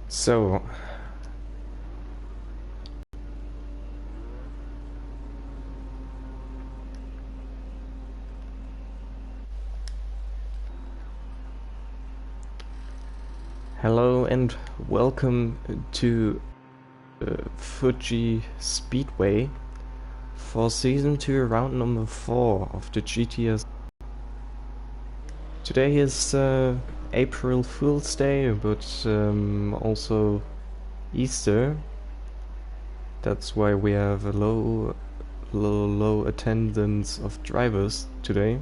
So, hello and welcome to Fuji Speedway for Season 2, round number 4 of the GTS. Today is April Fool's Day, but also Easter. That's why we have a low attendance of drivers today.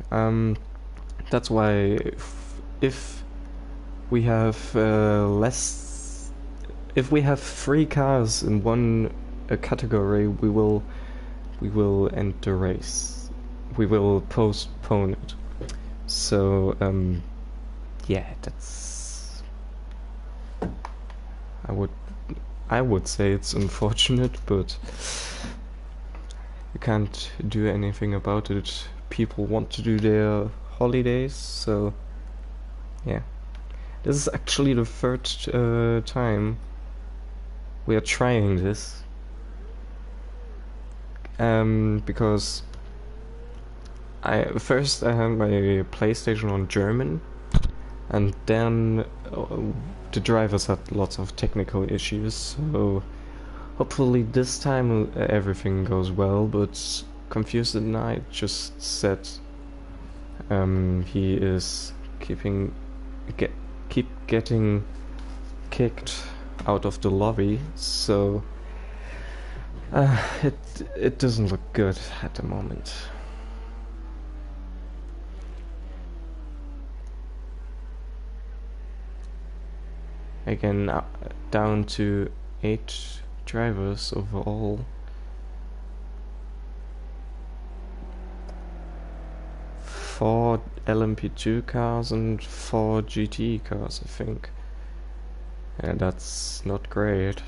That's why if we have if we have 3 cars in one category, we will end the race. We will postpone it. So yeah, that's I would say it's unfortunate, but you can't do anything about it. People want to do their holidays, so yeah. This is actually the third time we are trying this. Because first I had my PlayStation on German, and then the drivers had lots of technical issues, so hopefully this time everything goes well, but Confused at Night just said he is keep getting kicked out of the lobby, so it doesn't look good at the moment. Again, down to 8 drivers overall. 4 LMP2 cars and 4 GT cars, I think. And that's not great.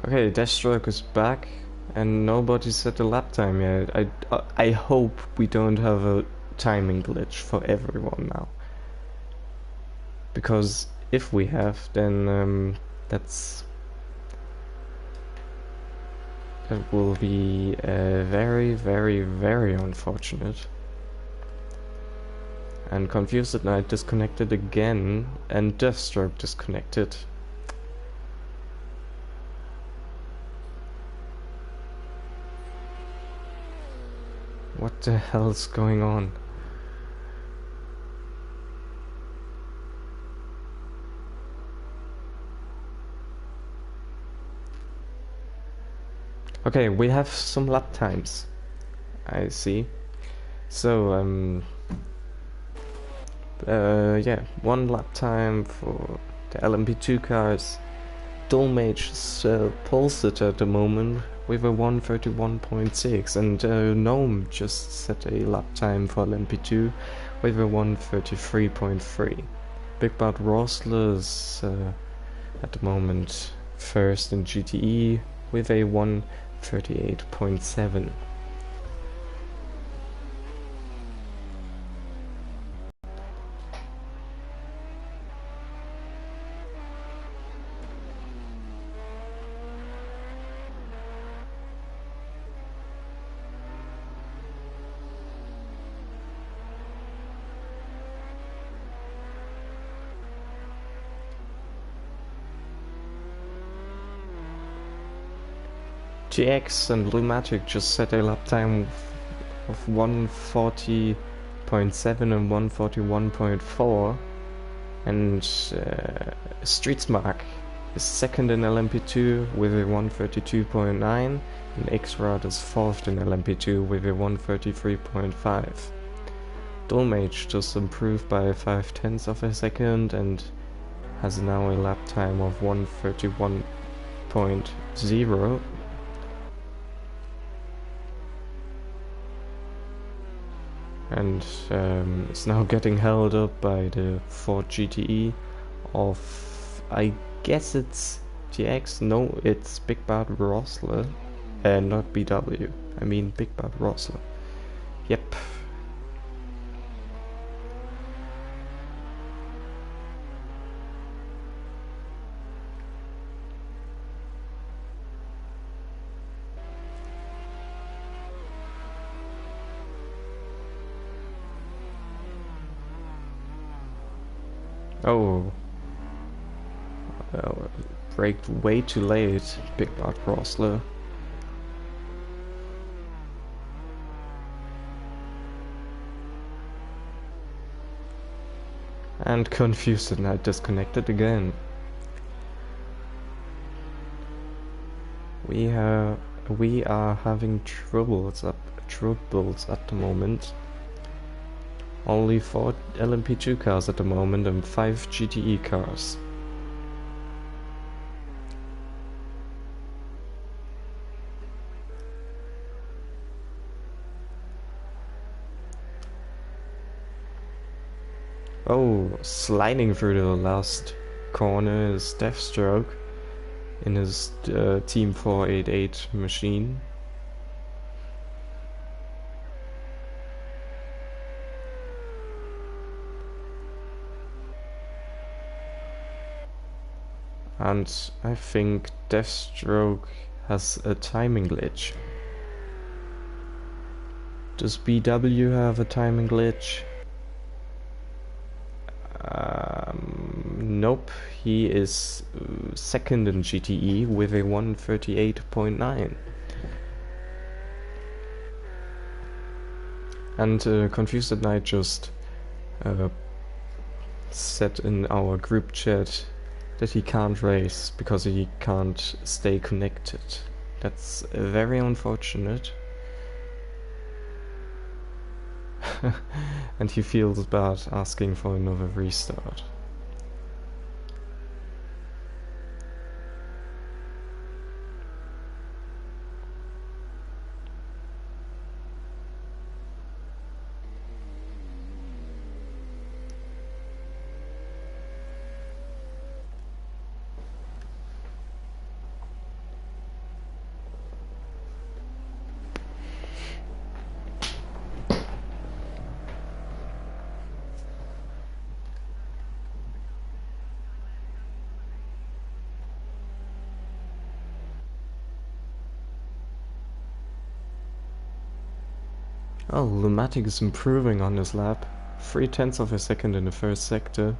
Okay, Deathstroke is back, and nobody set the lap time yet. I hope we don't have a timing glitch for everyone now. Because if we have, then that will be very unfortunate. And Confused at Night disconnected again, and Deathstroke disconnected. What the hell's going on? Okay, we have some lap times. I see. So, yeah, 1 lap time for the LMP2 cars. Dolmage pulls it at the moment with a 1:31.6, and Gnome just set a lap time for LMP2 with a 1:33.3. Big Bad Rosler's at the moment first in GTE with a 1:38.7. GX and Lumatic just set a lap time of 140.7 and 141.4, and Streetsmark is second in LMP2 with a 132.9, and X-Rod is fourth in LMP2 with a 133.5. Dolmage just improved by 0.5 of a second and has now a lap time of 131.0. And it's now getting held up by the Ford GTE of, I guess it's GX, no, it's Big Bad Rosler, not BW, I mean Big Bad Rosler. Yep. Oh, braked way too late, Big Bad Rosler. And confused and I disconnected again. We are having troubles at the moment. Only 4 LMP2 cars at the moment and 5 GTE cars. Oh, sliding through the last corner is Deathstroke in his Team 488 machine. And I think Deathstroke has a timing glitch. Does BW have a timing glitch? Nope, he is second in GTE with a 138.9. And Confused at Night just said in our group chat that he can't race because he can't stay connected. That's very unfortunate. And he feels bad asking for another restart. Oh, Lumatic is improving on his lap. 0.3 of a second in the first sector.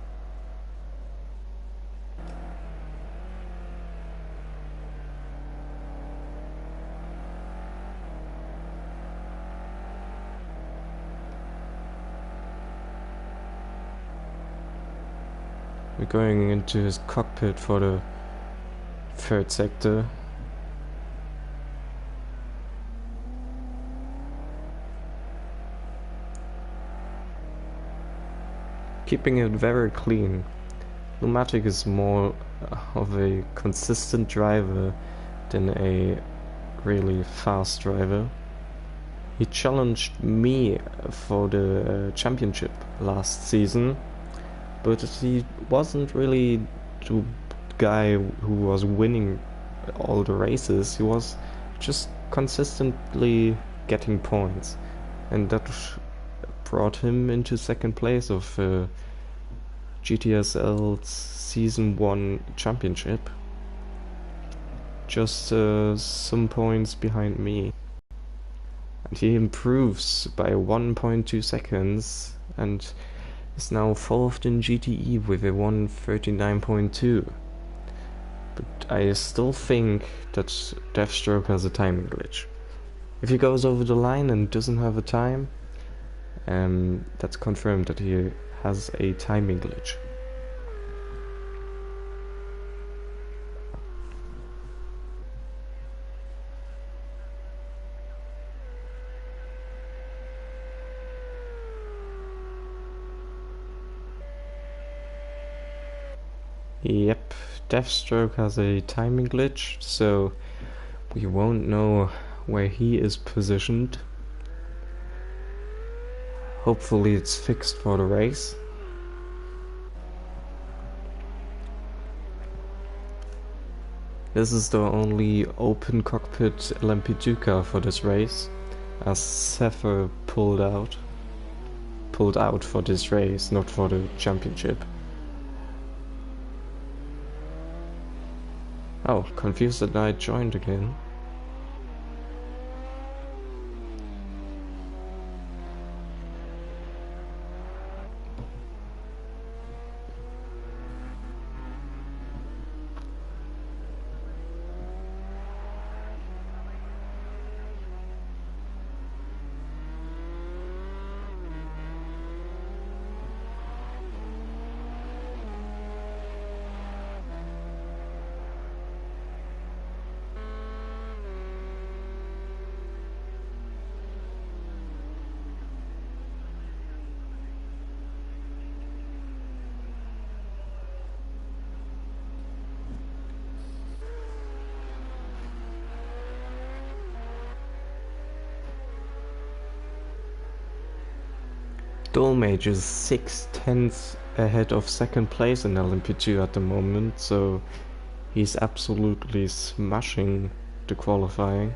We're going into his cockpit for the third sector. Keeping it very clean. Lumatic is more of a consistent driver than a really fast driver. He challenged me for the championship last season, but he wasn't really the guy who was winning all the races. He was just consistently getting points, and that brought him into second place of GTSL Season 1 Championship. Just some points behind me. And he improves by 1.2 seconds and is now fourth in GTE with a 139.2. But I still think that Deathstroke has a timing glitch. If he goes over the line and doesn't have a time, that's confirmed that he has a timing glitch. Yep, Deathstroke has a timing glitch, so we won't know where he is positioned. Hopefully it's fixed for the race. This is the only open cockpit LMP2 car for this race, as Zephyr pulled out for this race, not for the championship. Oh, confused that I joined again. Dolmage is 6/10 ahead of second place in LMP2 at the moment, so he's absolutely smashing the qualifying.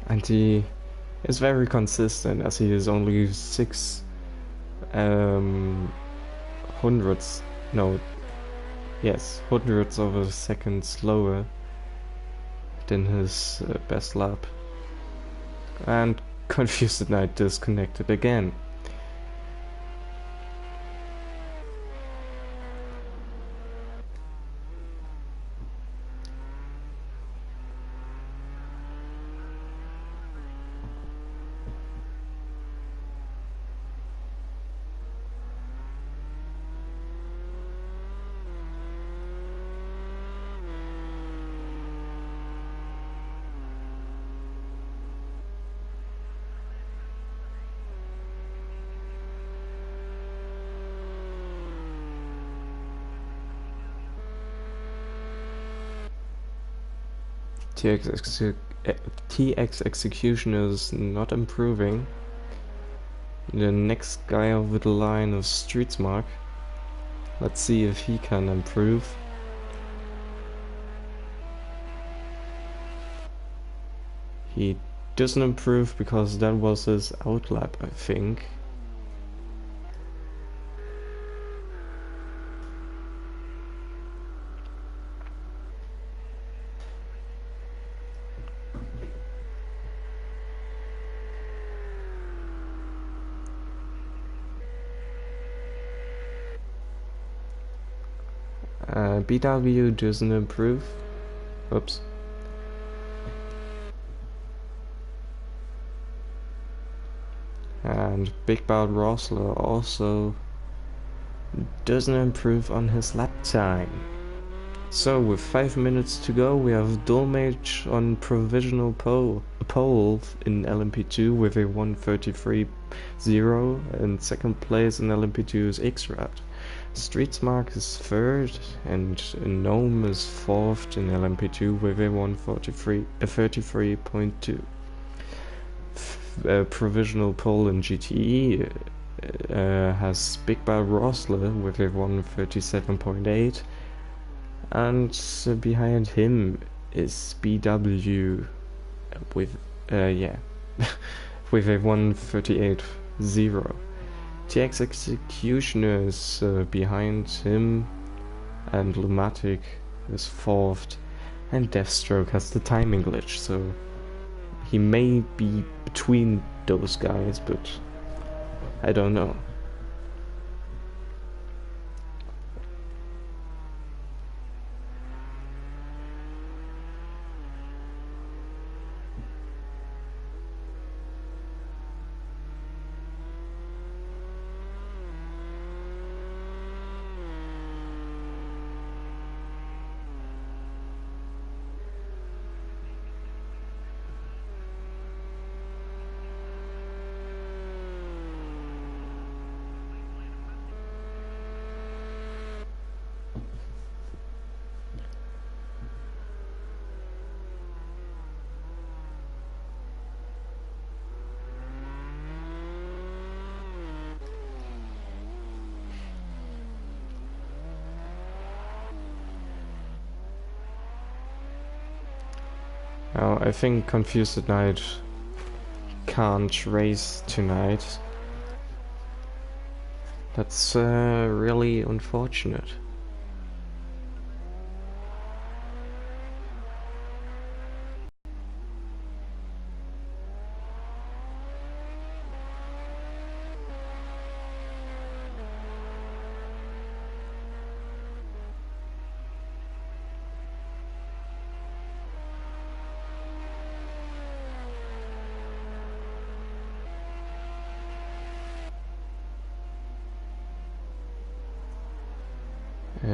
And he is very consistent, as he is only 6 hundredths of a second slower than his best lap. And Confused Knight disconnected again. TX execution is not improving. The next guy over the line is Streetsmark. Let's see if he can improve. He doesn't improve because that was his outlap, I think. BW doesn't improve. Oops. And Big Bad Rosler also doesn't improve on his lap time. So with 5 minutes to go, we have Dolmage on provisional pole in LMP2 with a 1:33.0, and second place in LMP2 is X-Rat. Streetsmark is third, and Gnome is fourth in LMP2 with a 1:33.2. Provisional pole in GTE has Big Bad Rosler with a 1:37.8, and behind him is BW with with a 1:38.0. TX Executioner is behind him, and Lumatic is fourth, and Deathstroke has the timing glitch, so he may be between those guys, but I don't know. Now, I think Confused Knight can't race tonight. That's really unfortunate.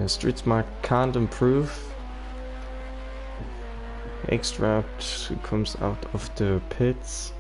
Street Smart can't improve. Extract comes out of the pits.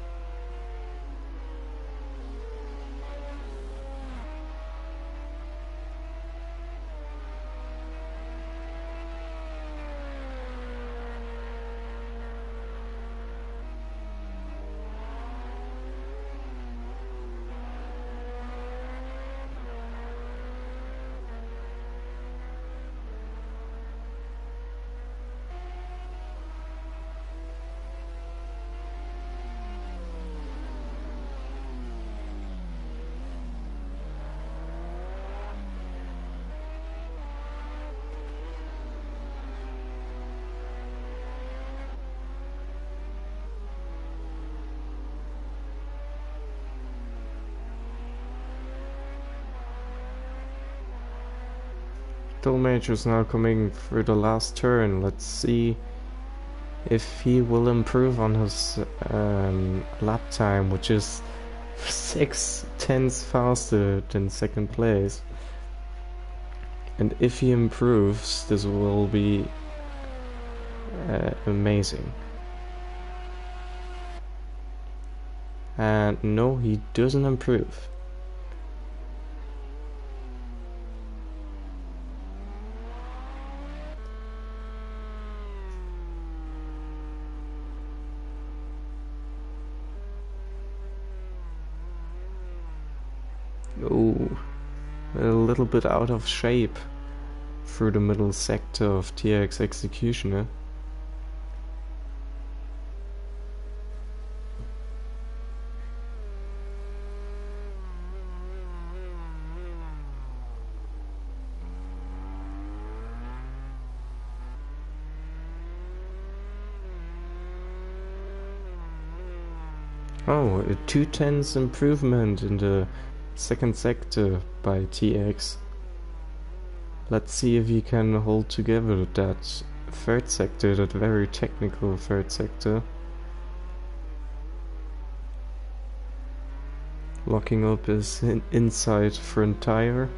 Dolmage is now coming through the last turn. Let's see if he will improve on his lap time, which is 6/10 faster than second place. And if he improves, this will be amazing. And no, he doesn't improve. Oh, a little bit out of shape through the middle sector of TX Executioner. Oh, a 2/10 improvement in the second sector by TX. Let's see if he can hold together that third sector, that very technical third sector. Locking up his inside front tire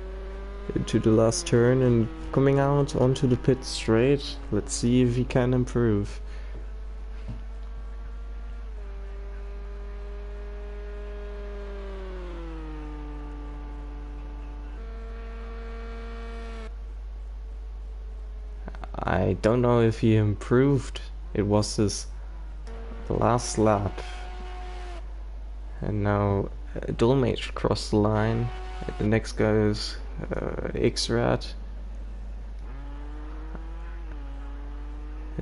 into the last turn and coming out onto the pit straight. Let's see if he can improve. I don't know if he improved. It was his last lap. And now Dolmage crossed the line. The next guy is Xrad.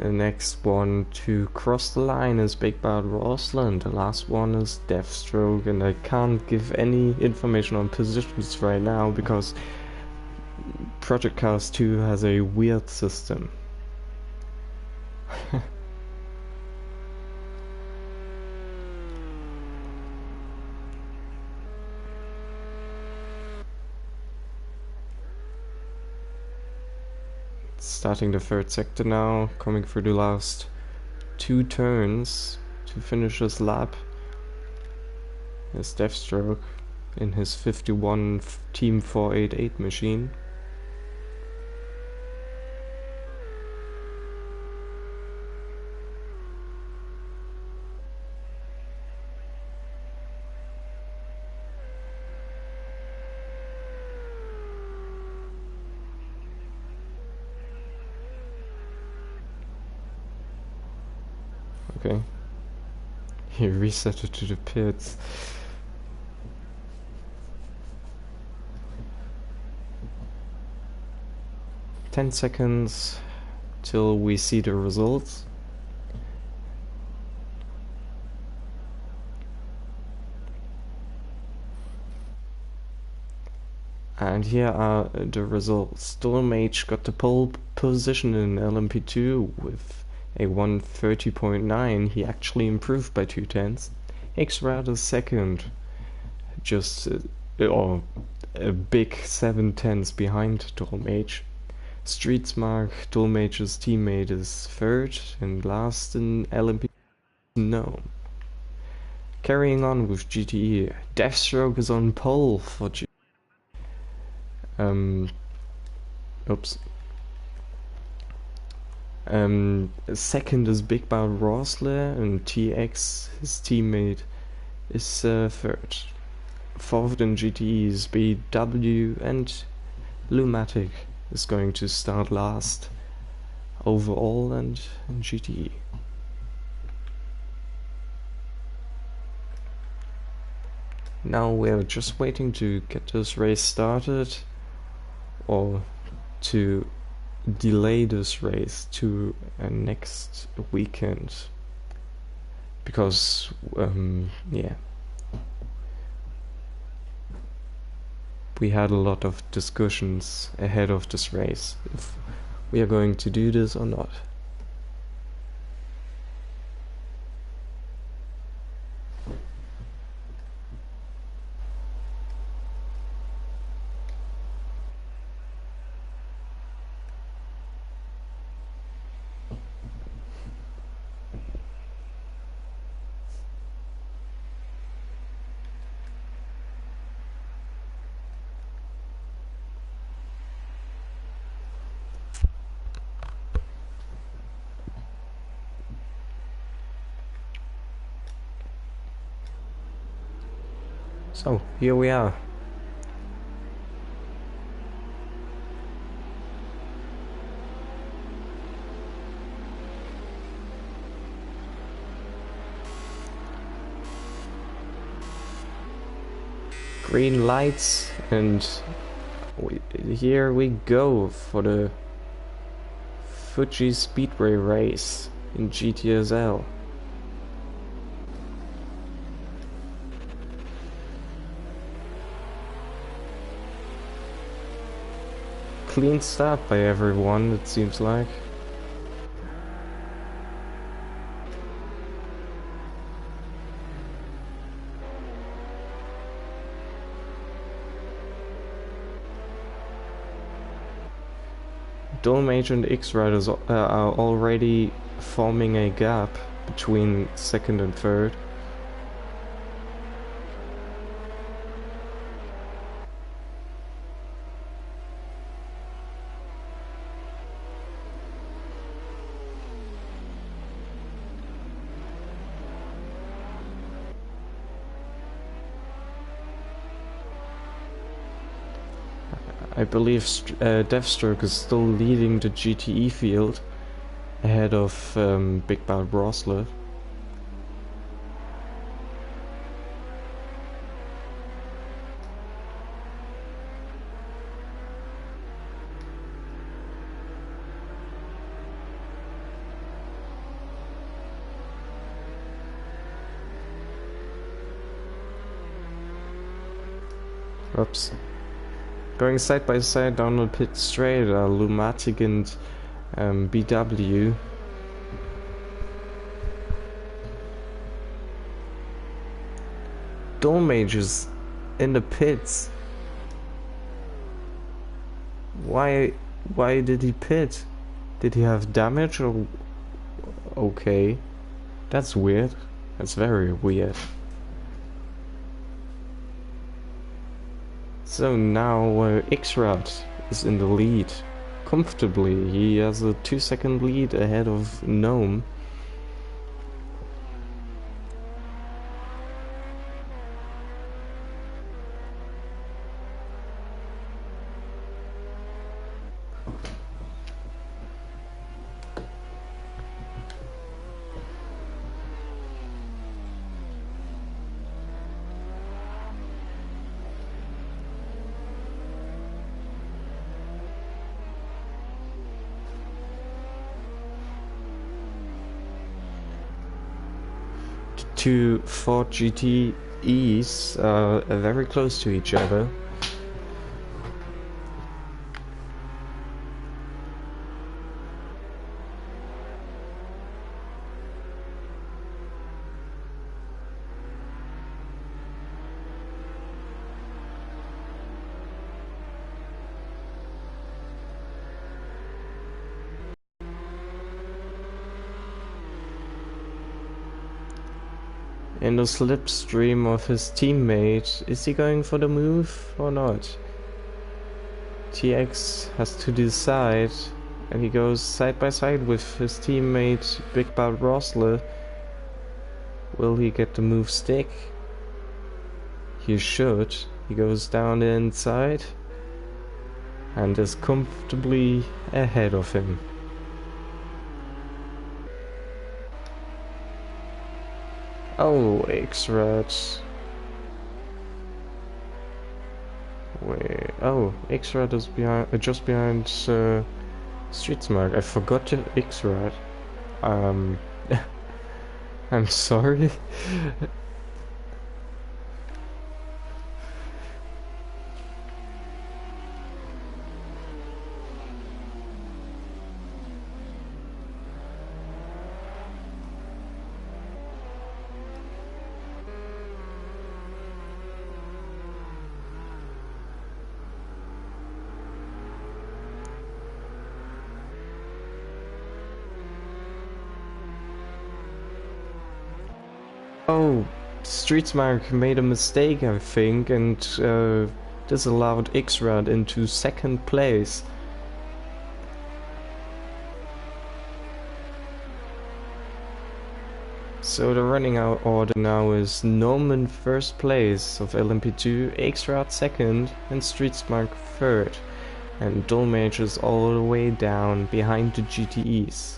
The next one to cross the line is Big Bad Rossland. The last one is Deathstroke, and I can't give any information on positions right now because Project Cars 2 has a weird system. Starting the third sector now, coming through the last 2 turns to finish this lap is Deathstroke in his 51 Team 488 machine. Okay. He reset it to the pits. "10 seconds till we see the results." And here are the results. Stormage got the pole position in LMP2 with a 130.9. He actually improved by 2/10. X-Rad second, just or a big 7/10 behind Stormage. Streetsmark, Stormage's teammate, is third, and last in LMP. No. Carrying on with GTE, Deathstroke is on pole for GTE. Oops. Second is Big Bad Rosler, and TX, his teammate, is third. Fourth in GTE is BW, and Lumatic is going to start last overall and in GTE. Now we're just waiting to get this race started, or to delay this race to next weekend, because yeah, we had a lot of discussions ahead of this race if we are going to do this or not. So here we are. Green lights, and here we go for the Fuji Speedway race in GTSL. Clean start by everyone, it seems like. Dolmage and X-Riders are already forming a gap between second and third. I believe Deathstroke is still leading the GTE field ahead of Big Bad Rosler. Oops. Going side by side down the pit straight are Lumatic and BW. Dolmage is in the pits. Why did he pit? Did he have damage or... Okay. That's weird. That's very weird. So now X-Rad is in the lead. Comfortably. He has a 2-second lead ahead of Gnome. Two Ford GTEs are very close to each other. In the slipstream of his teammate, is he going for the move or not? TX has to decide, and he goes side by side with his teammate Big Bad Rosler. Will he get the move stick? He should. He goes down the inside and is comfortably ahead of him. Oh, X-Rad. Wait. Oh, X-Rad is behind, just behind Street Smart. I forgot your X-Rad. I'm sorry. Oh, Streetsmark made a mistake, I think, and disallowed X-Rad into second place. So the running out order now is Gnome in first place of LMP2, X-Rad second, and Streetsmark third. And Dolmage is all the way down behind the GTEs.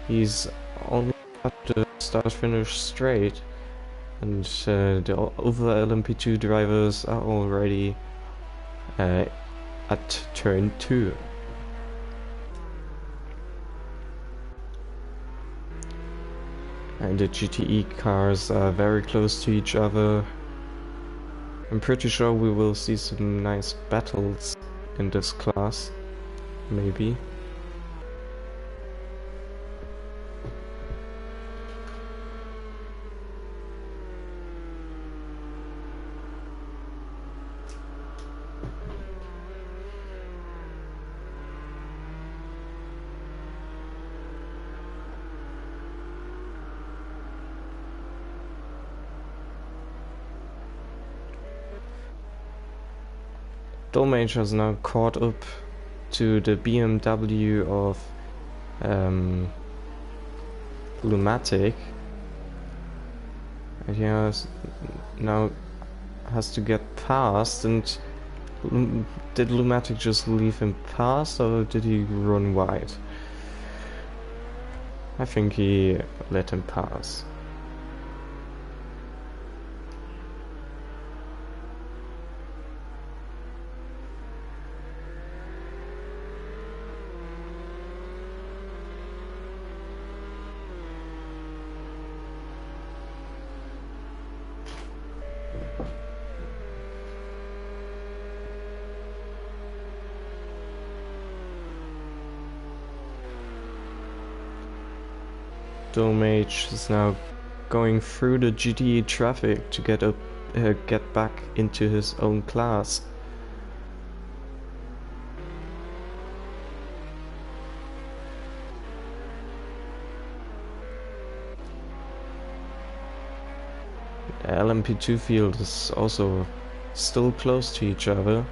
He's only got the start-finish straight, and the other LMP2 drivers are already at turn 2. And the GTE cars are very close to each other. I'm pretty sure we will see some nice battles in this class, maybe. Dolmage has now caught up to the BMW of Lumatic, and he now has to get past. And did Lumatic just leave him past, or did he run wide? I think he let him pass. Dolmage is now going through the GTE traffic to get back into his own class. The LMP2 field is also still close to each other.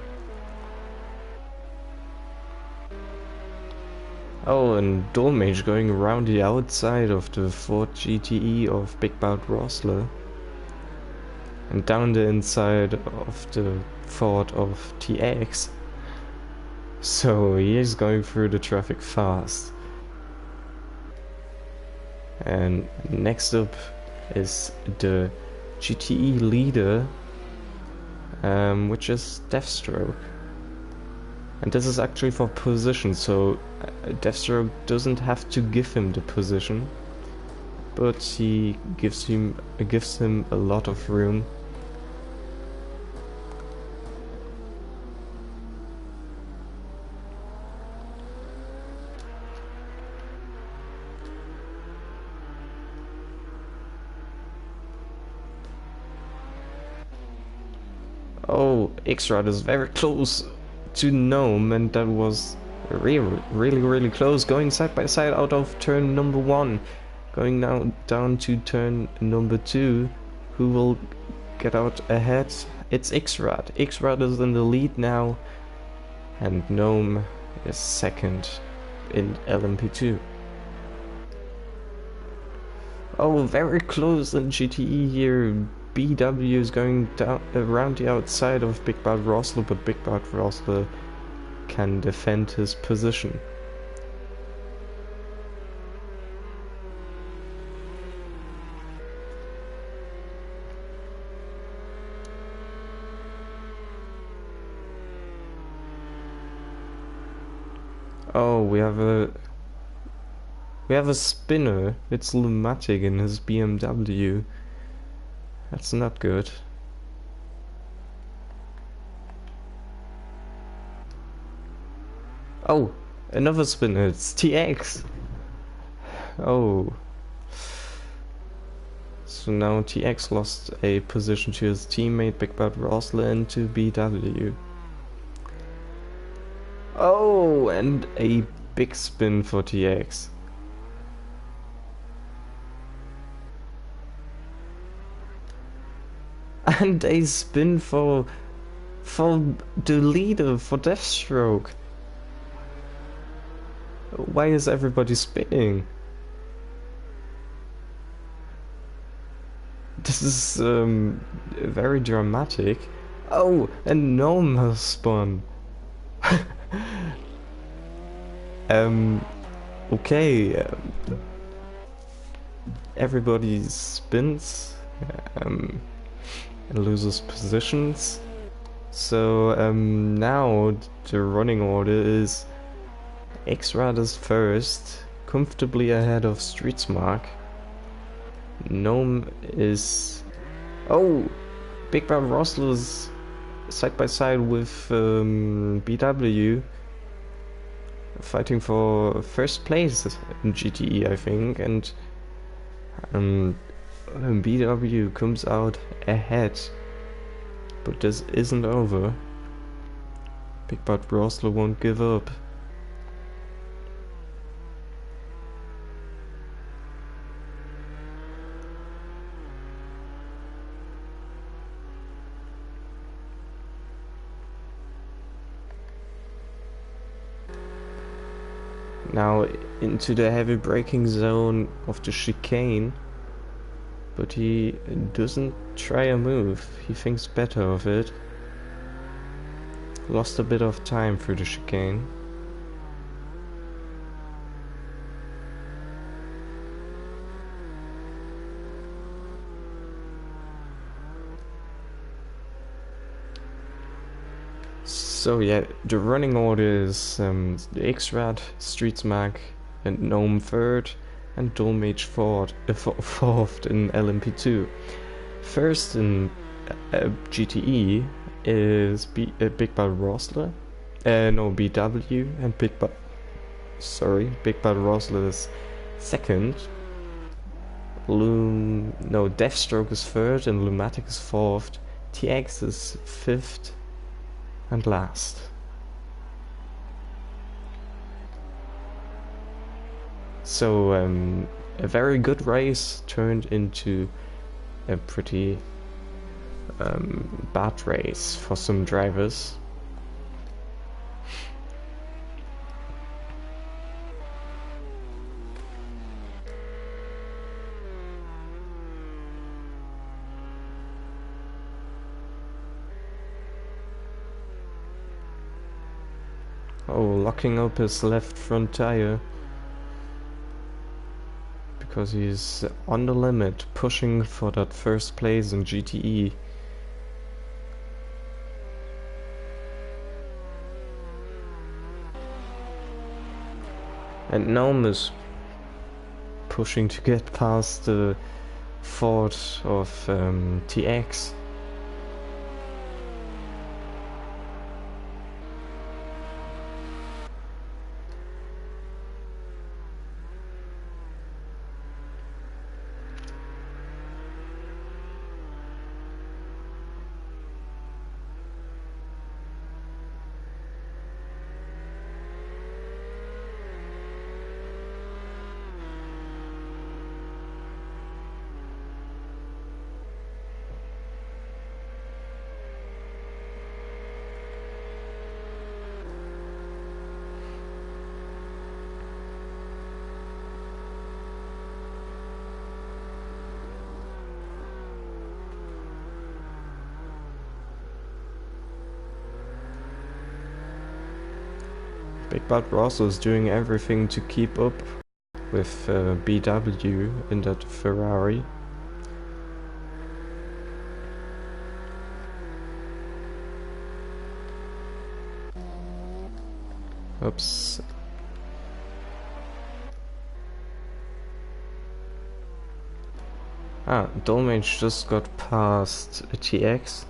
Oh, and Dolmage going around the outside of the Ford GTE of Big Bad Rosler and down the inside of the Ford of TX. So he is going through the traffic fast. And next up is the GTE leader, which is Deathstroke. And this is actually for position, so Deathstroke doesn't have to give him the position, but he gives him a lot of room. Oh, X-Rod is very close to Gnome, and that was really close, going side by side out of turn number 1, going now down to turn number 2. Who will get out ahead? It's X-Rod. X-Rod is in the lead now, and Gnome is second in LMP2. Oh, very close in GTE here. BW is going down around the outside of Big Bad Rosler, but Big Bad Rosler can defend his position. Oh, we have a spinner. It's Lumatic in his BMW. That's not good. Oh, another spinner. It's TX. Oh. So now TX lost a position to his teammate Big Bad Rosler into BW. Oh, and a big spin for TX. And a spin for the leader, for Deathstroke. Why is everybody spinning? This is very dramatic. Oh, and Gnome has spun. Okay. Everybody spins. And loses positions. So now the running order is X-Rad is first, comfortably ahead of Streetsmark. Gnome is... Oh! Big Bad Rosler's side by side with BW, fighting for first place in GTE, I think, and BW comes out ahead, but this isn't over. Big Bad Rosler won't give up. Now into the heavy braking zone of the chicane. But he doesn't try a move, he thinks better of it. Lost a bit of time through the chicane. So yeah, the running order is X-Rad, Streetsmark, and Gnome third, and Dolmage fourth in LMP2. First in GTE is Big Bad Rosler, no, BW, and Big Bad Rosler is second, Deathstroke is third and Lumatic is fourth. TX is fifth and last. So a very good race turned into a pretty bad race for some drivers. Oh, locking up his left front tire because he's on the limit, pushing for that first place in GTE. And Gnome is pushing to get past the Ford of TX. Big Bad Ross is doing everything to keep up with BW in that Ferrari. Oops. Dolmage just got past a TX.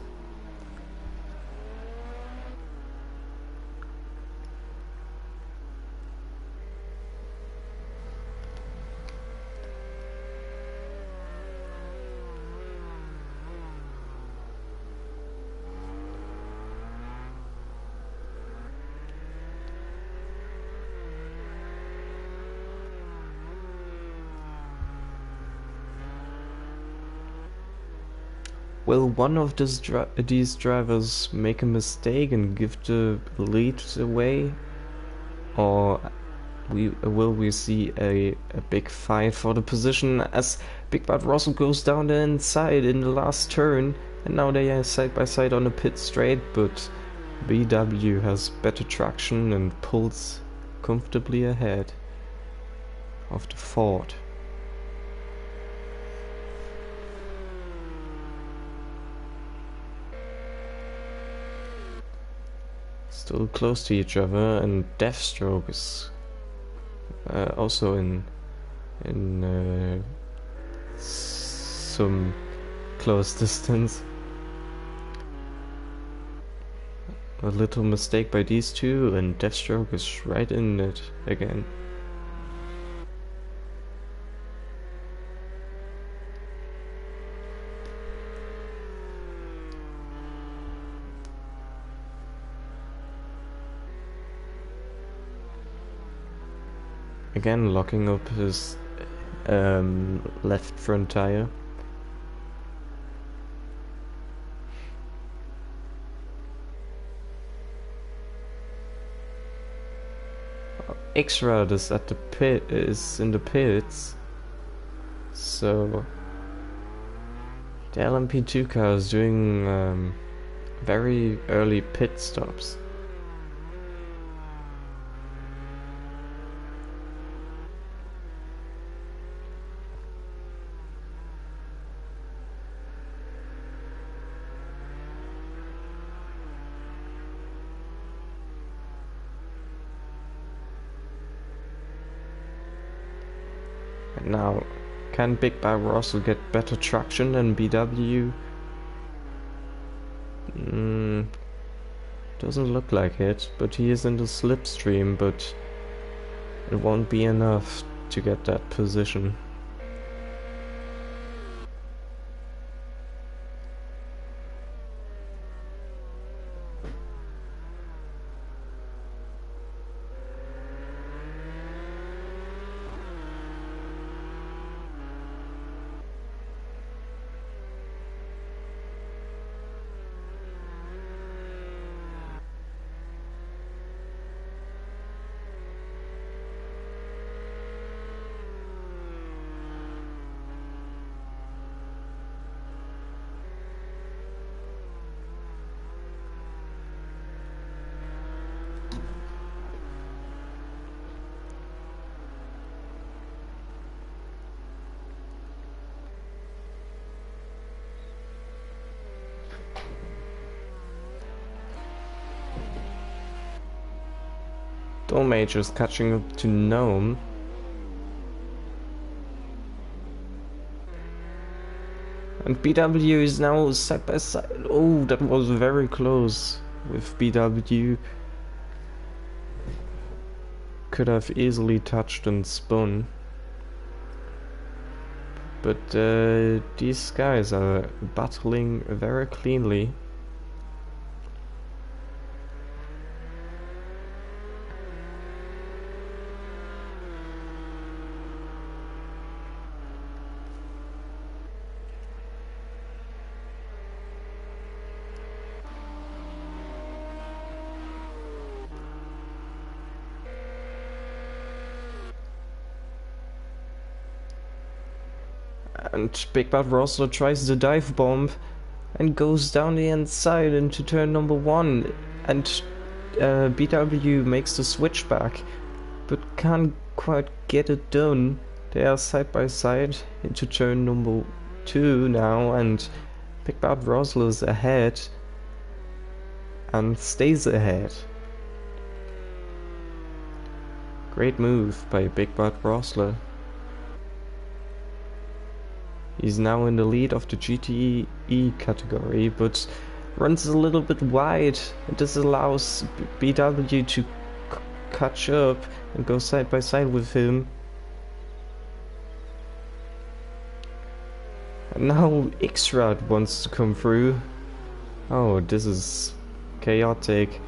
Will one of these drivers make a mistake and give the lead away? Or will we see a big fight for the position as Big Bad Russell goes down the inside in the last turn, and now they are side by side on the pit straight, but BW has better traction and pulls comfortably ahead of the Ford. Still close to each other, and Deathstroke is also in some close distance. A little mistake by these two, and Deathstroke is right in it again. Again, locking up his left front tire. X-Rod is at the pit, is in the pits, so the LMP2 car is doing very early pit stops. Now, can Big Bad Russell get better traction than BW? Doesn't look like it, but he is in the slipstream, but it won't be enough to get that position. Dolmage is catching up to Gnome. And BW is now side by side. Oh, that was very close with BW. Could have easily touched and spun. But these guys are battling very cleanly. And Big Bad Rosler tries the dive bomb and goes down the inside into turn number 1. And BW makes the switch back, but can't quite get it done. They are side by side into turn number 2 now, and Big Bad Rosler's ahead and stays ahead. Great move by Big Bad Rosler. He's now in the lead of the GTE category, but runs a little bit wide. This allows BW to catch up and go side by side with him. And now X-Rad wants to come through. Oh, this is chaotic.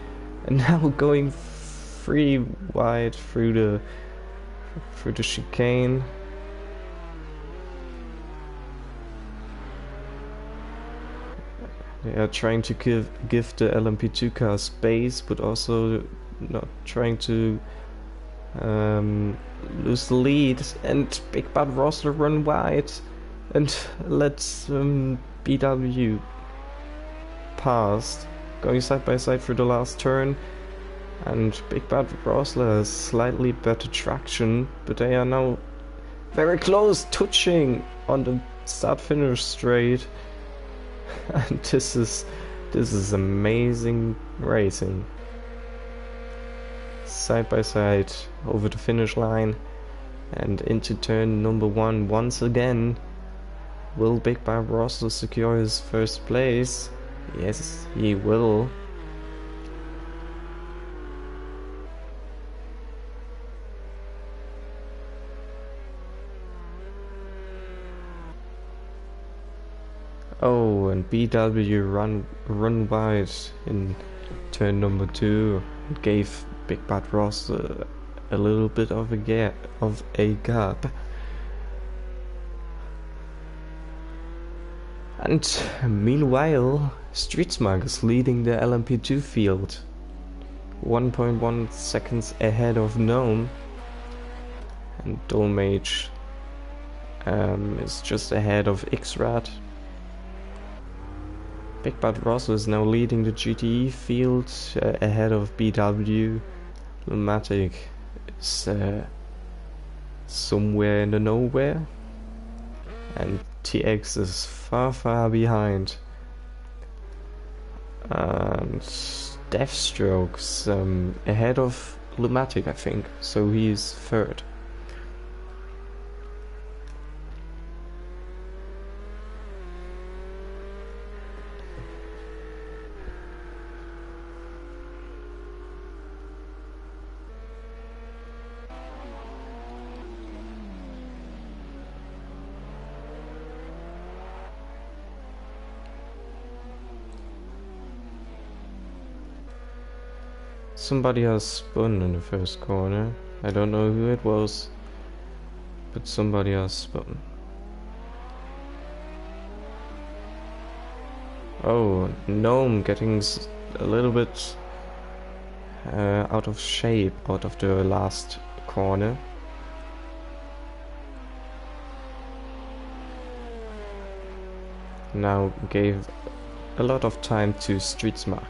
And now going 3 wide through the chicane. They are trying to give the LMP2 car space, but also not trying to lose the lead. And Big Bad Rosler run wide and lets BW pass, going side by side through the last turn. And Big Bad Rosler has slightly better traction, but they are now very close, touching on the start-finish straight. And this is amazing racing. Side by side over the finish line and into turn number 1 once again. Will Big Bad Rosler secure his first place? Yes, he will. Oh, and BW run wide in turn number 2 and gave Big Bad Rosler a little bit of a gap. And meanwhile, Streetsmug is leading the LMP2 field, 1.1 seconds ahead of Gnome, and Dolmage is just ahead of X-Rad. Big Bad Rosler is now leading the GTE field ahead of BW. Lumatic is somewhere in the nowhere, and TX is far behind. And Deathstroke's ahead of Lumatic, I think, so he's third. Somebody has spun in the first corner. I don't know who it was, but somebody has spun. Oh, Gnome getting a little bit out of shape out of the last corner. Now gave a lot of time to Streetsmug.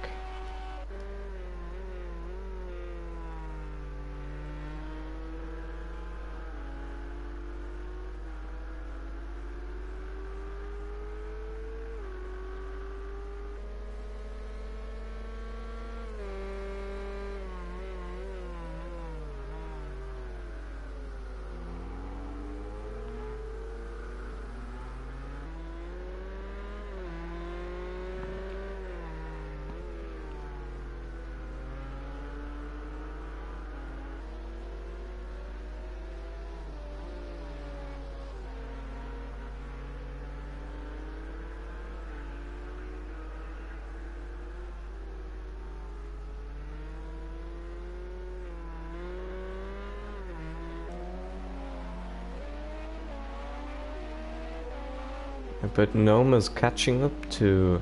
But Gnome is catching up to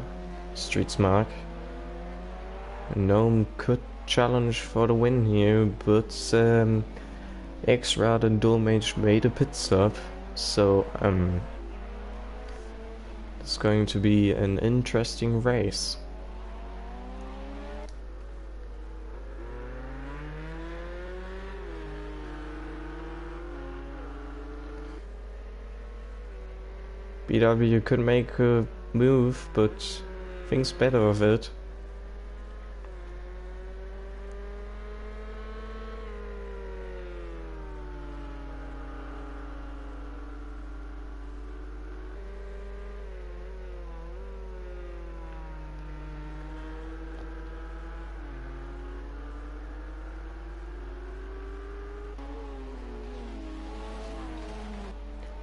Streetsmark. Gnome could challenge for the win here, but X-Rad and Dualmage made a pit stop, so it's going to be an interesting race. BW could make a move, but thinks better of it.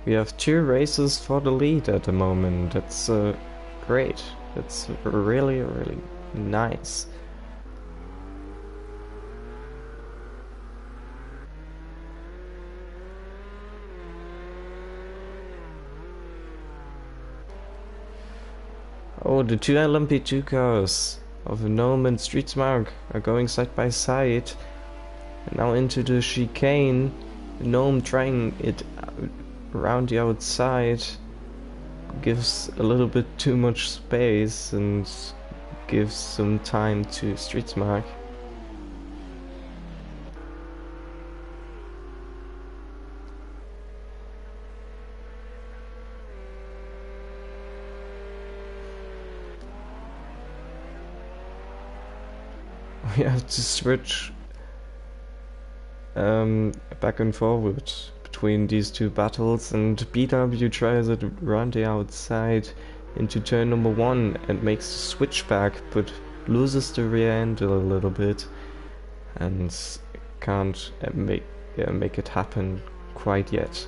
We have 2 races for the lead at the moment. That's great. That's really, really nice. Oh, the 2 LMP2 cars of Gnome and Streetsmark are going side by side. And now into the chicane. Gnome trying it around the outside, gives a little bit too much space and gives some time to Streetsmark. We have to switch back and forward between these 2 battles, and BW tries it around the outside into turn number 1 and makes the switchback, but loses the rear end a little bit and can't make it happen quite yet.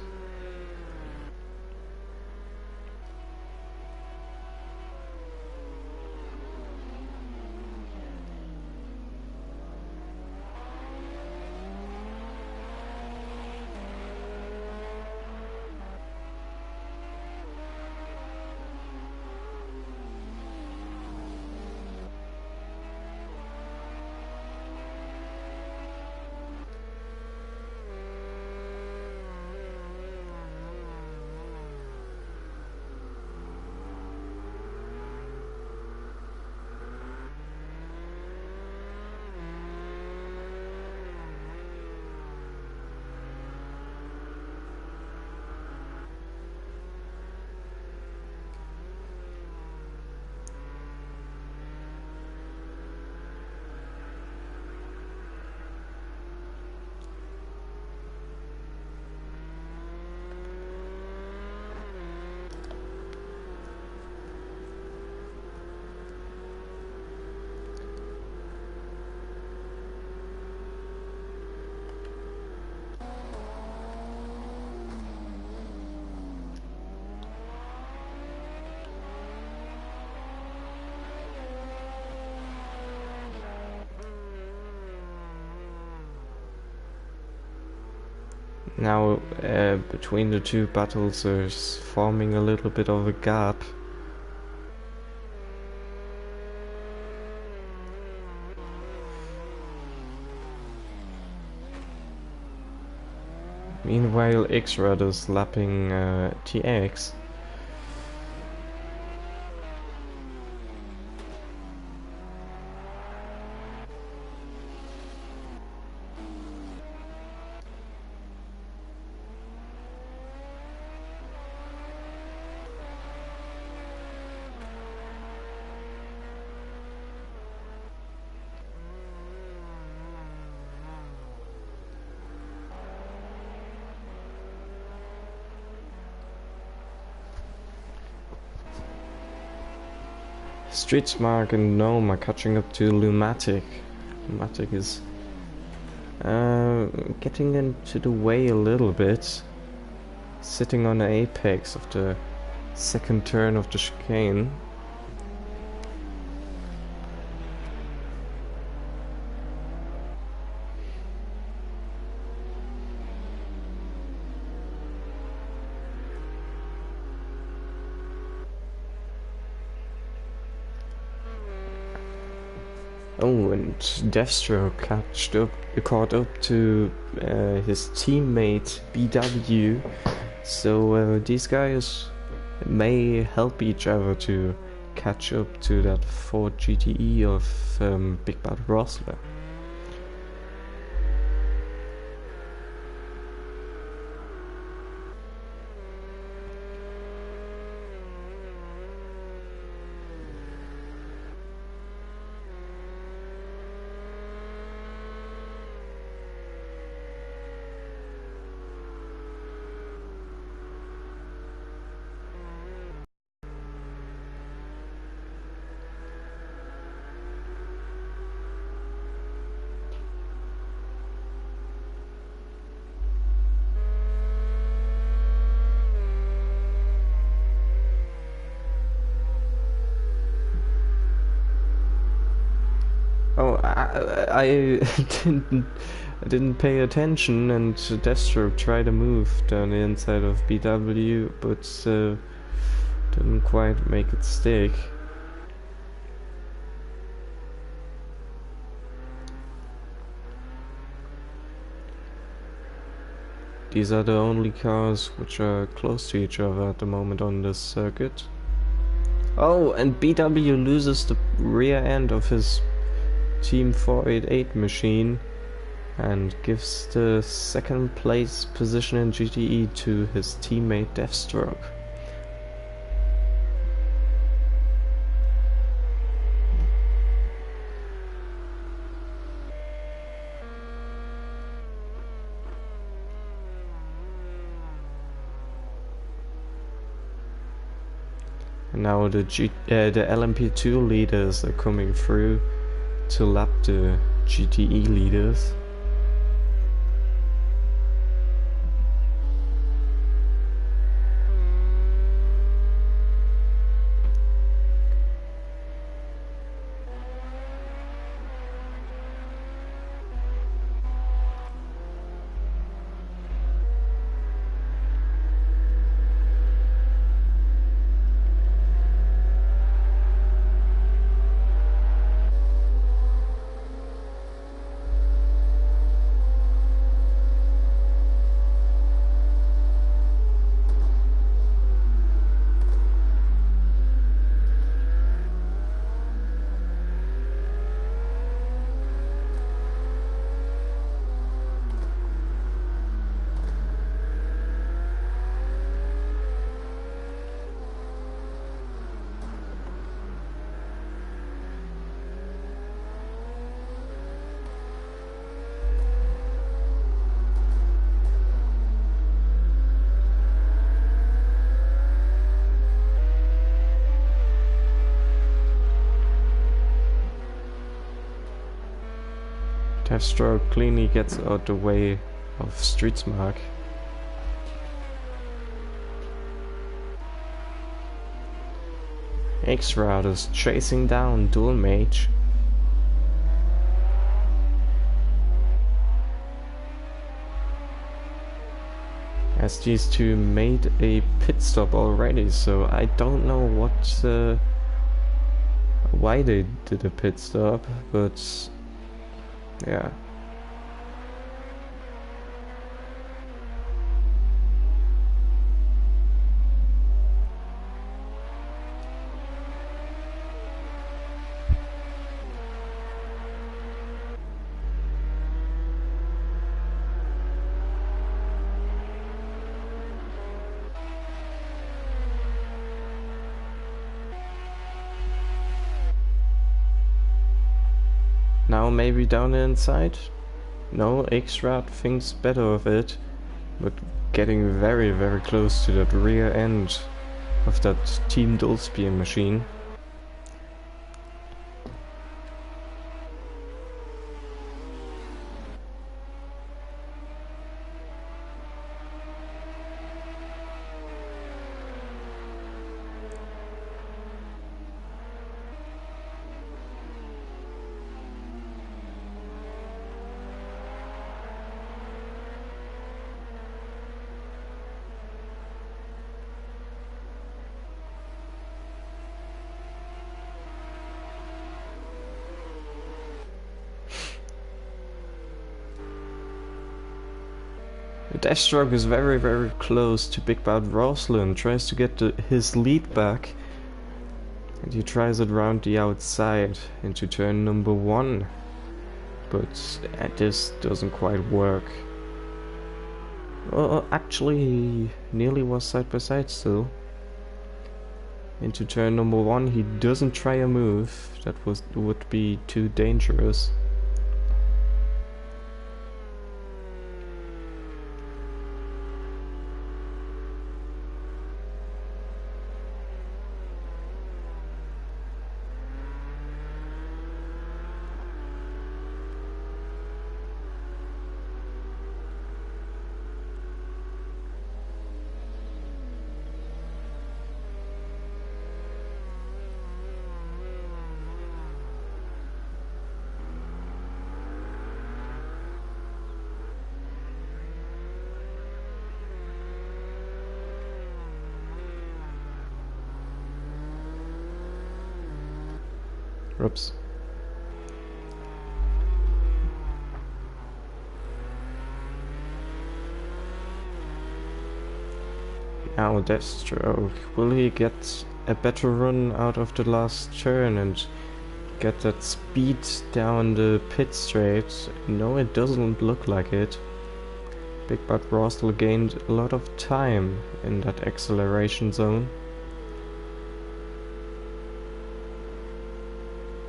Now, between the 2 battles there's forming a little bit of a gap. Meanwhile, X-Rad is lapping TX. Streetsmark and Gnome are catching up to Lumatic. Lumatic is getting into the way a little bit, sitting on the apex of the 2nd turn of the chicane. Oh, and Deathstroke caught up to his teammate BW. So these guys may help each other to catch up to that Ford GTE of Big Bad Rosler. Oh, I didn't pay attention, and Deathstroke tried to move down the inside of BW, but didn't quite make it stick. These are the only cars which are close to each other at the moment on this circuit. Oh, and BW loses the rear end of his Team 488 machine and gives the second place position in GTE to his teammate Deathstroke. And now the LMP2 leaders are coming through to lap the GTE leaders. Deathstroke cleanly gets out the way of Streetsmark. X-Route is chasing down Dual Mage. As these two made a pit stop already, so I don't know why they did a pit stop, but yeah. Now maybe down the inside? No, X-Route thinks better of it, but getting very, very close to that rear end of that Team Dullspear machine. Deathstroke is very, very close to Big Bad Roslin, tries to get his lead back, and he tries it round the outside into turn number 1, but this doesn't quite work. Well, actually, he nearly was side by side still. Into turn number 1, he doesn't try a move, that would be too dangerous. Oops. Now Deathstroke. Will he get a better run out of the last turn and get that speed down the pit straight? No, it doesn't look like it. Big Bad Rostel gained a lot of time in that acceleration zone.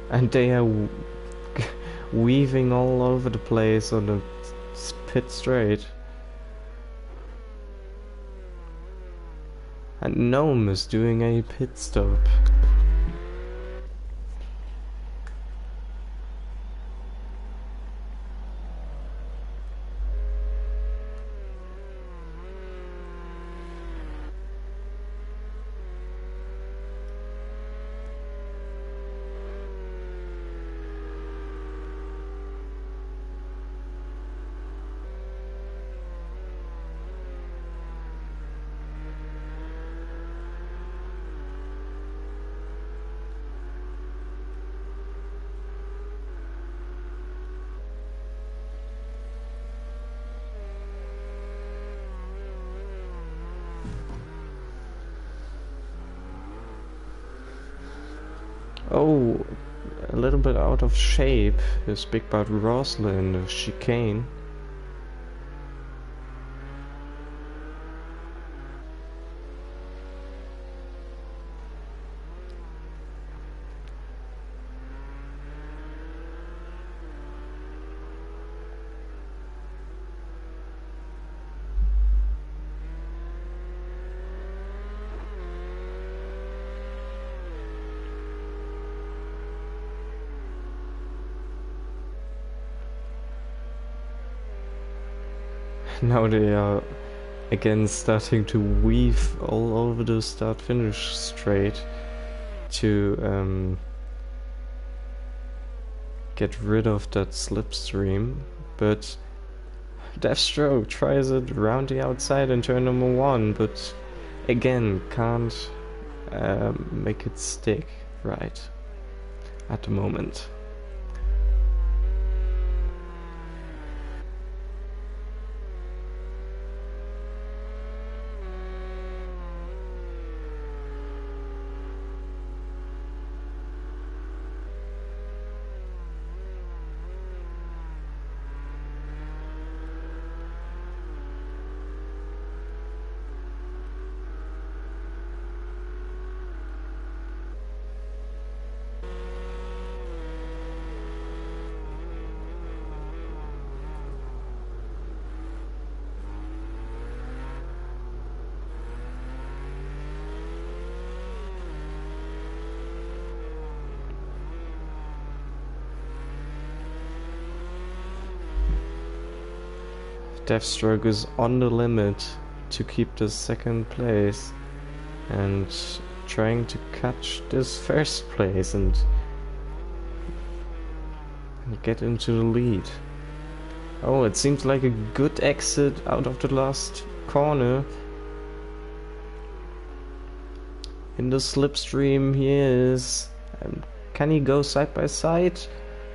And they are weaving all over the place on the pit straight. And Gnome is doing a pit stop. Oh, a little bit out of shape is Big Bad Roslin in the chicane. Now they are again starting to weave all over the start-finish straight to get rid of that slipstream, but Deathstroke tries it around the outside in turn number 1, but again can't make it stick right at the moment. Deathstroke is on the limit to keep the second place and trying to catch this first place and get into the lead. Oh, it seems like a good exit out of the last corner. In the slipstream he is. Can he go side by side?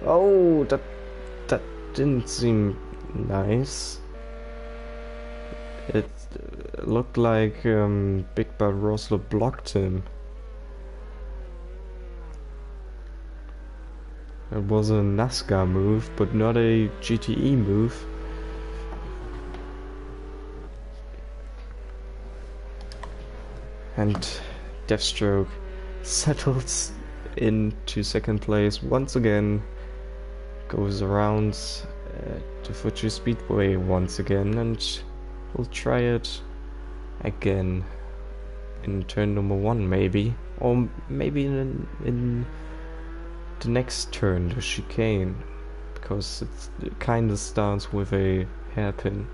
Oh, that didn't seem nice. looked like Big Bad Rosler blocked him. It was a NASCAR move, but not a GTE move. And Deathstroke settles into second place once again, goes around to Fuji Speedway once again, and we'll try it again in turn number 1 maybe, or maybe in the next turn, the chicane, because it kind of starts with a hairpin.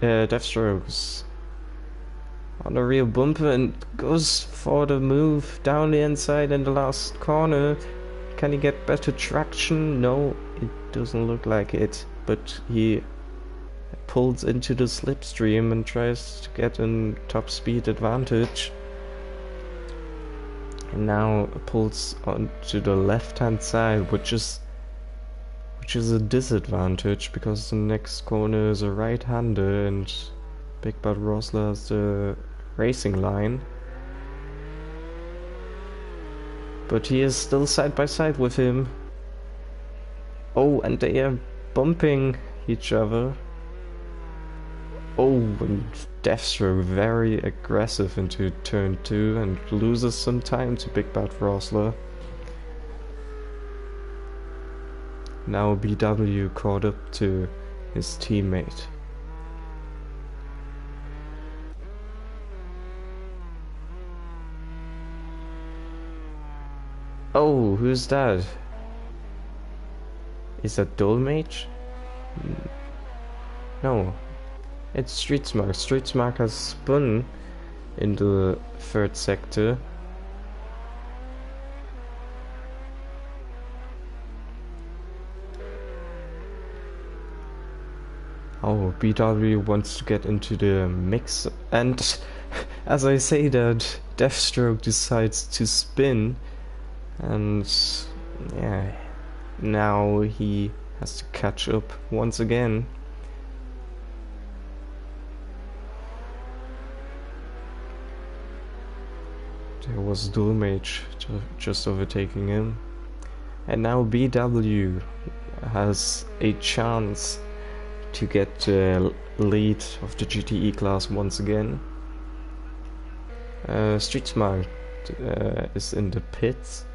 Deathstrokes on the rear bumper and goes for the move down the inside in the last corner. Can he get better traction? No, it doesn't look like it, but he pulls into the slipstream and tries to get a top speed advantage. And now pulls onto the left hand side, which is a disadvantage because the next corner is a right-hander and Big Bad Rosler has the racing line. But he is still side by side with him. Oh, and they are bumping each other. Oh, and Deathstroke very aggressive into turn 2 and loses some time to Big Bad Rosler. Now BW caught up to his teammate. Oh, who's that? Is that Dolmage? No, it's Streetsmark. Streetsmark has spun in the third sector. Oh, BW wants to get into the mix, and as I say that, Deathstroke decides to spin, and yeah, now he has to catch up once again. There was Dolmage just overtaking him, and now BW has a chance to get the lead of the GTE class once again. Streetsmart is in the pits.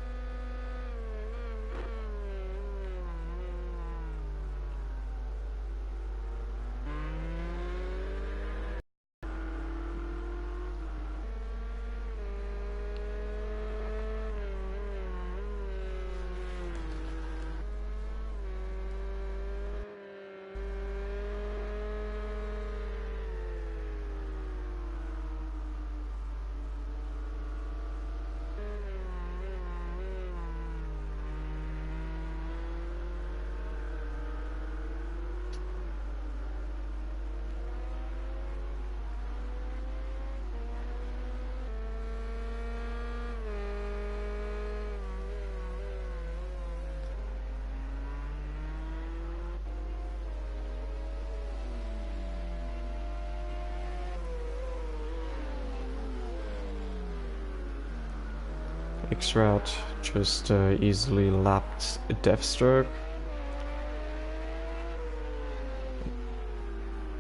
X-Rat just easily lapped Deathstroke.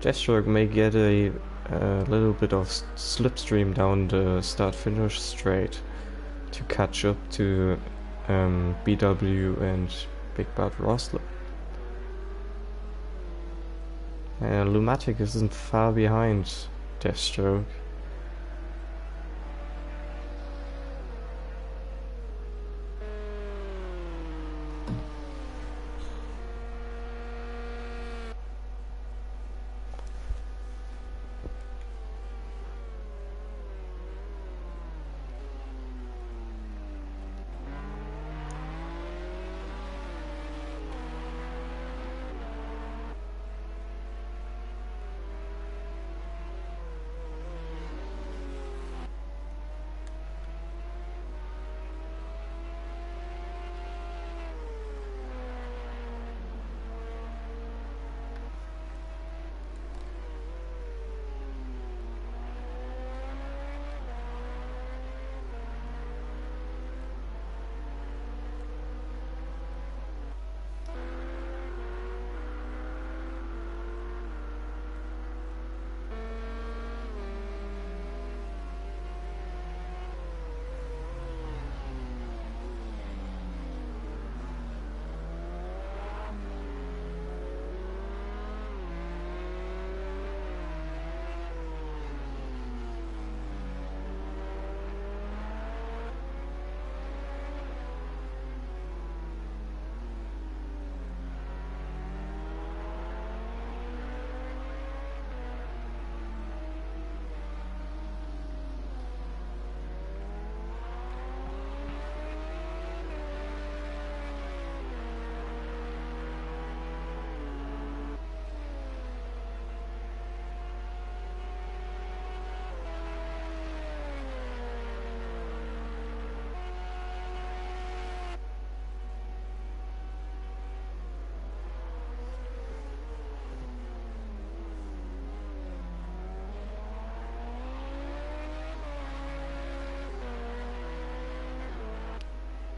Deathstroke may get a little bit of slipstream down the start-finish straight to catch up to BW and Big Bad Rosler. Lumatic isn't far behind Deathstroke.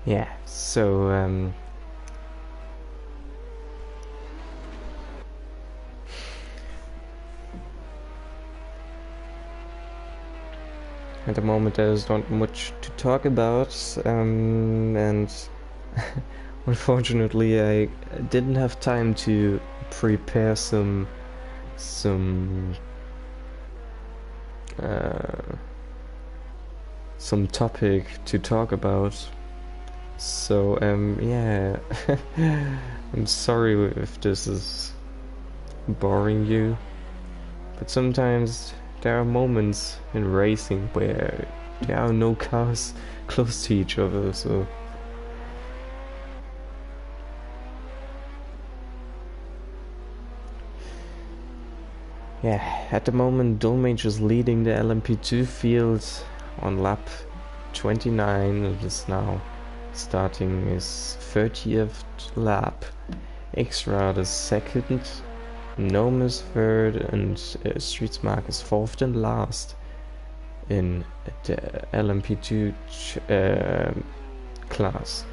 Yeah, so at the moment there's not much to talk about, and unfortunately I didn't have time to prepare some topic to talk about. So yeah, I'm sorry if this is boring you, but sometimes there are moments in racing where there are no cars close to each other, so yeah, at the moment Dolmage is leading the LMP2 field on lap 29. It is now starting his 30th lap. X-Rad is second, Gnome is third, and Streetsmark is fourth and last in the LMP2 class.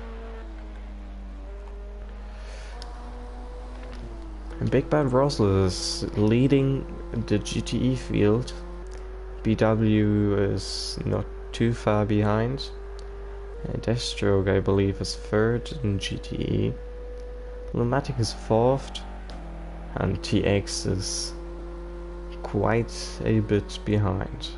And Big Bad Russell is leading the GTE field. BW is not too far behind. Deathstroke, I believe, is third in GTE. Lumatic is fourth, and TX is quite a bit behind.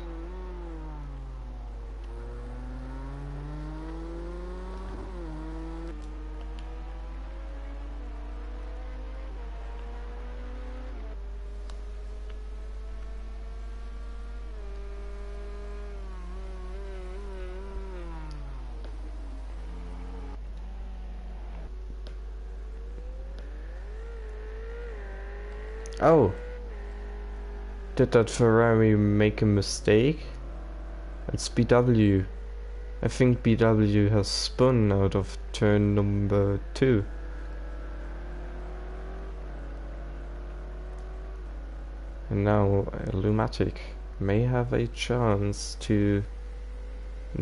Oh, did that Ferrari make a mistake? It's BW. I think BW has spun out of turn number 2. And now Lumatic may have a chance to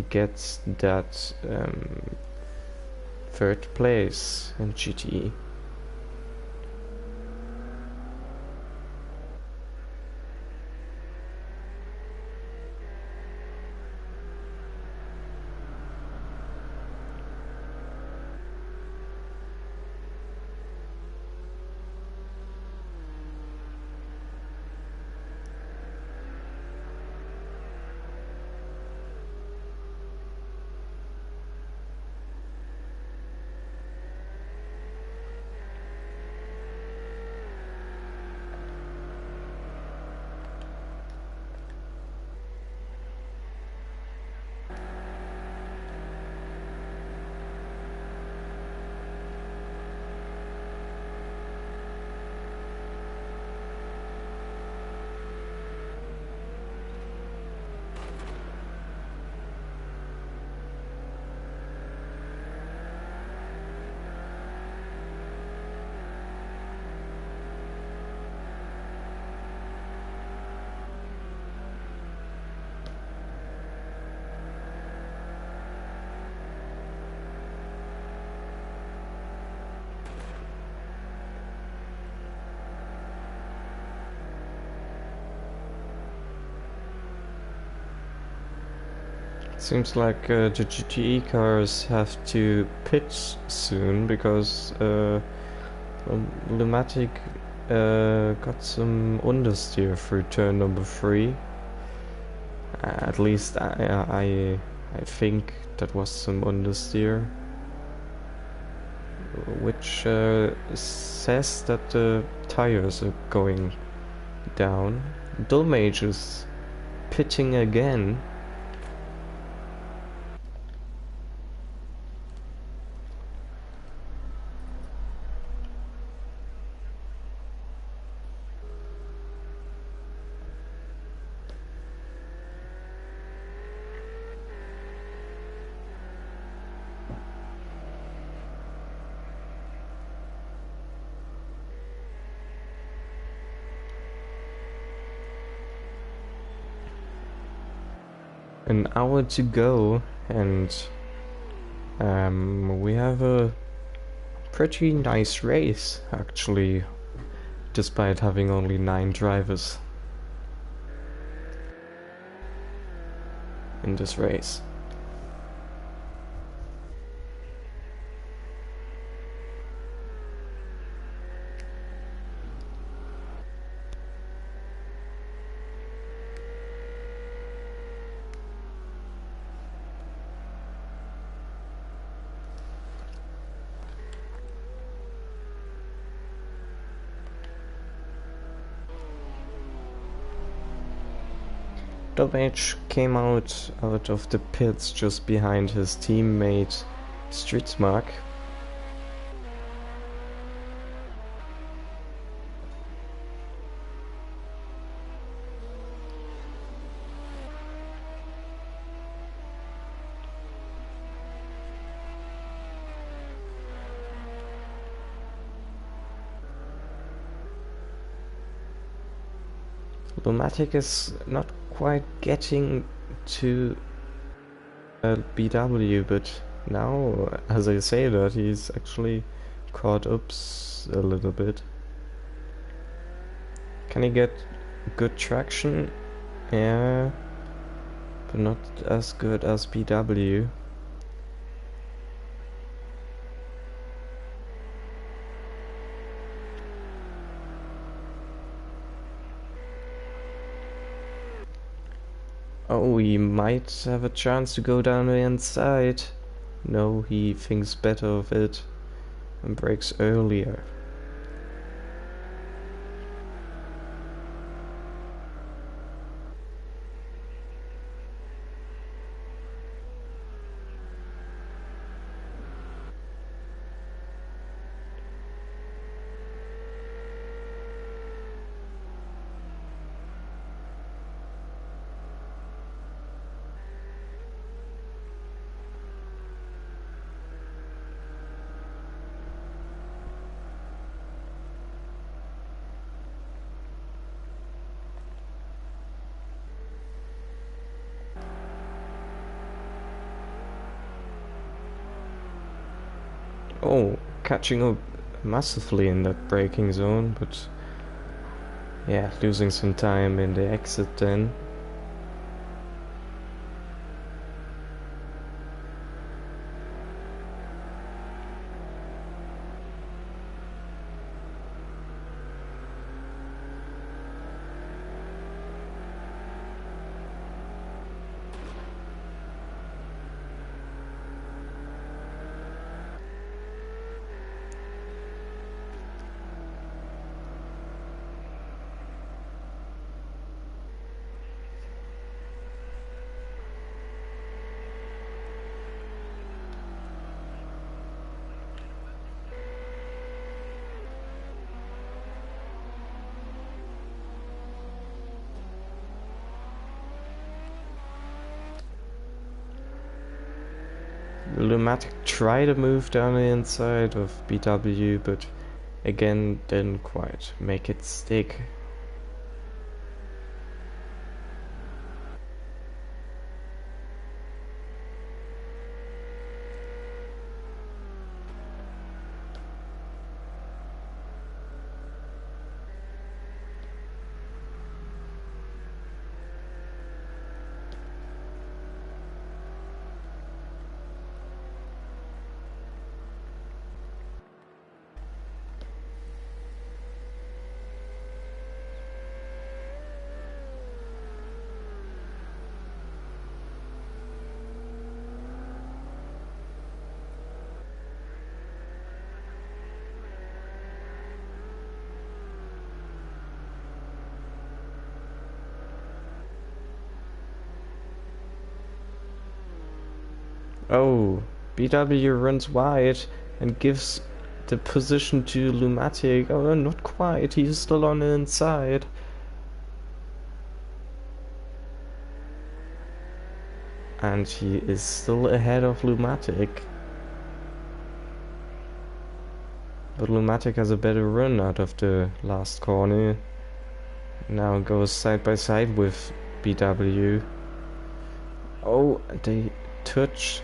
get that third place in GTE. Seems like the GTE cars have to pit soon because Lumatic got some understeer through turn number 3. At least I think that was some understeer, which says that the tires are going down. Dolmage is pitting again. An hour to go, and We have a pretty nice race, actually, despite having only 9 drivers in this race. H came out of the pits just behind his teammate Stritzmark. Lumatic is not quite getting to BW, but now, as I say that, he's actually caught up a little bit. Can he get good traction? Yeah, but not as good as BW. Oh, he might have a chance to go down the inside. No, he thinks better of it and brakes earlier. Oh, catching up massively in that braking zone, but yeah, losing some time in the exit then. Lumatic tried to move down the inside of BW, but again didn't quite make it stick. Oh, BW runs wide and gives the position to Lumatic. Oh, not quite, he's still on the inside. And he is still ahead of Lumatic. But Lumatic has a better run out of the last corner. Now goes side by side with BW. Oh, they touch.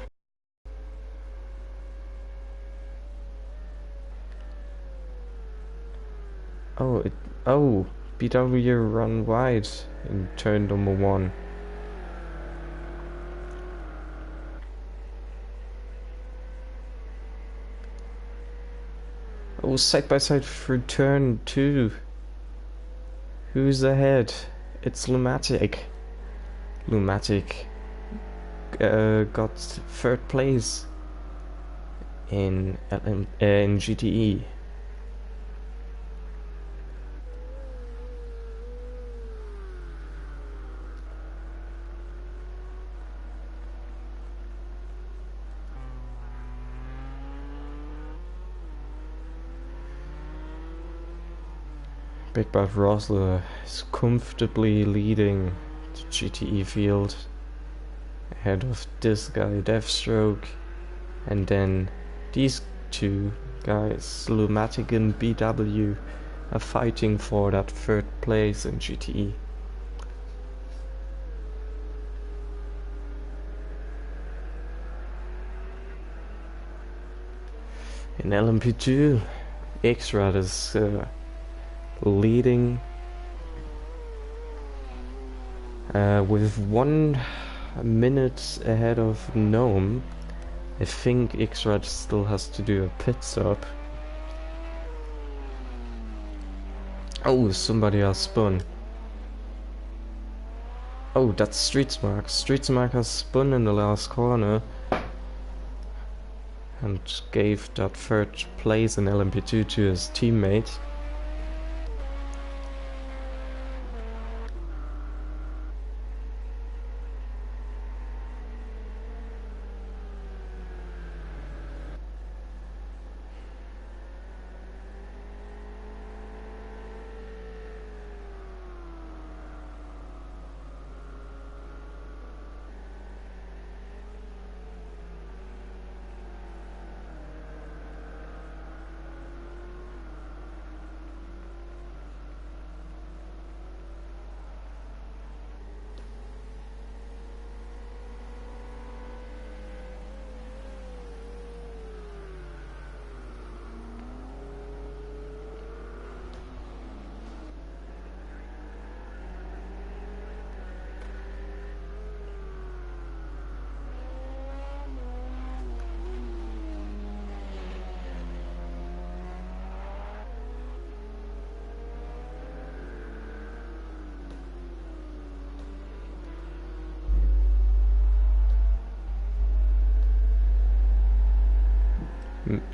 Oh, oh, BW run wide in turn number 1. Oh, side by side through turn 2. Who's ahead? It's Lumatic. Lumatic got 3rd place in GTE. Big Bad Rosler is comfortably leading the GTE field ahead of this guy Deathstroke, and then these two guys, Lumatic and BW, are fighting for that 3rd place in GTE. In LMP2, X-Rad is leading with 1 minute ahead of Gnome. I think X-Rad still has to do a pit stop. Oh, somebody has spun. Oh, that's Streetsmark. Streetsmark has spun in the last corner and gave that 3rd place in LMP2 to his teammate.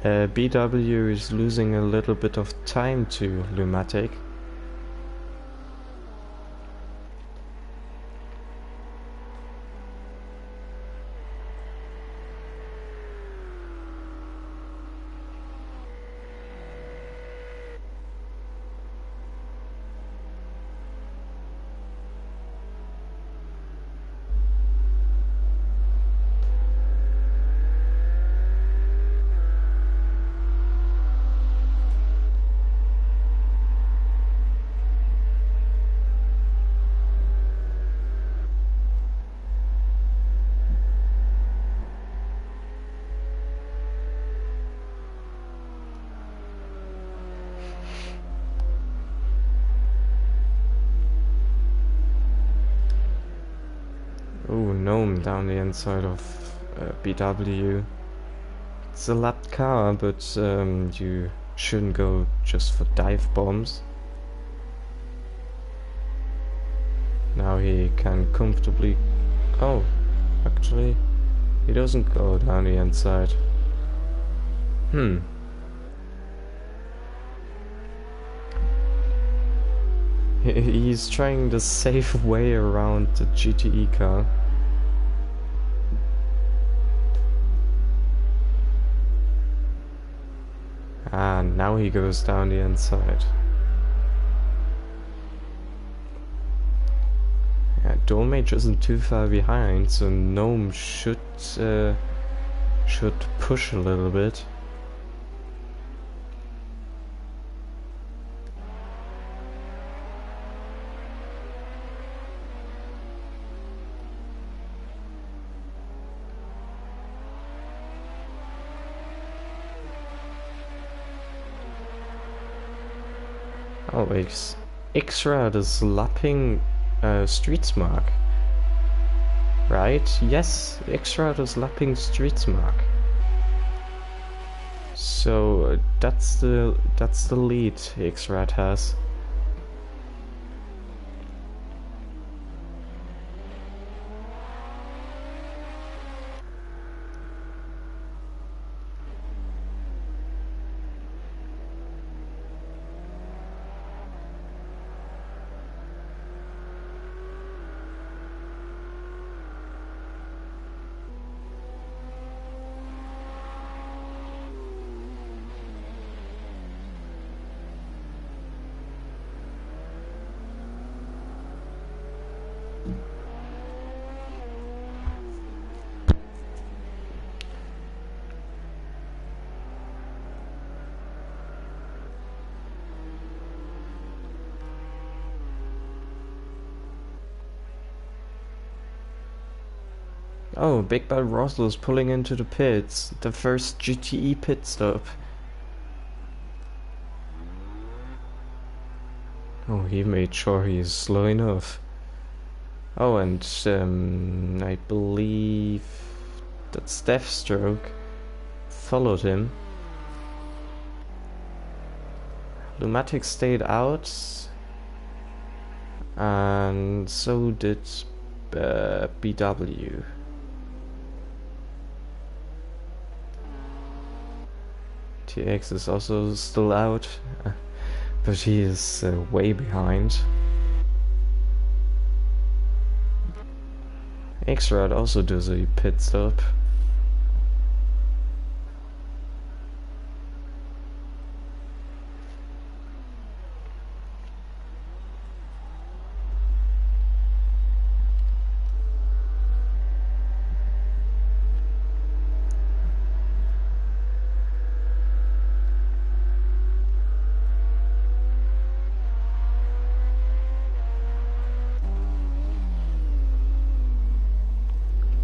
BW is losing a little bit of time to Lumatic. Oh, Gnome down the inside of BW. It's a lapped car, but you shouldn't go just for dive bombs. Now he can comfortably... Oh, actually, he doesn't go down the inside. He's trying the safe way around the GTE car. Ah, now he goes down the inside. Yeah, Dolmage isn't too far behind, so Gnome should push a little bit. Oh, X-Rad is lapping Streetsmark. Right? Yes, X-Rad is lapping Streetsmark. So that's the lead X-Rad has. Oh, Big Bad Rosler's pulling into the pits. The first GTE pit stop. Oh, he made sure he's slow enough. Oh, and I believe that Deathstroke followed him. Lumatic stayed out, and so did BW. TX is also still out, but he is way behind. X-Rad also does a pit stop.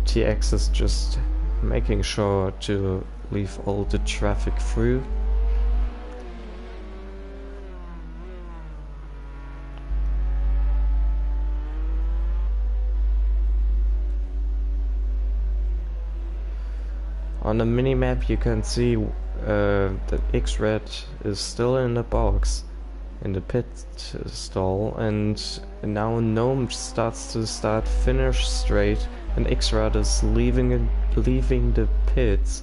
TX is just making sure to leave all the traffic through. On the minimap you can see that X-Red is still in the box, in the pit stall, and now Gnome starts to finish straight, and X-Rad is leaving the pits.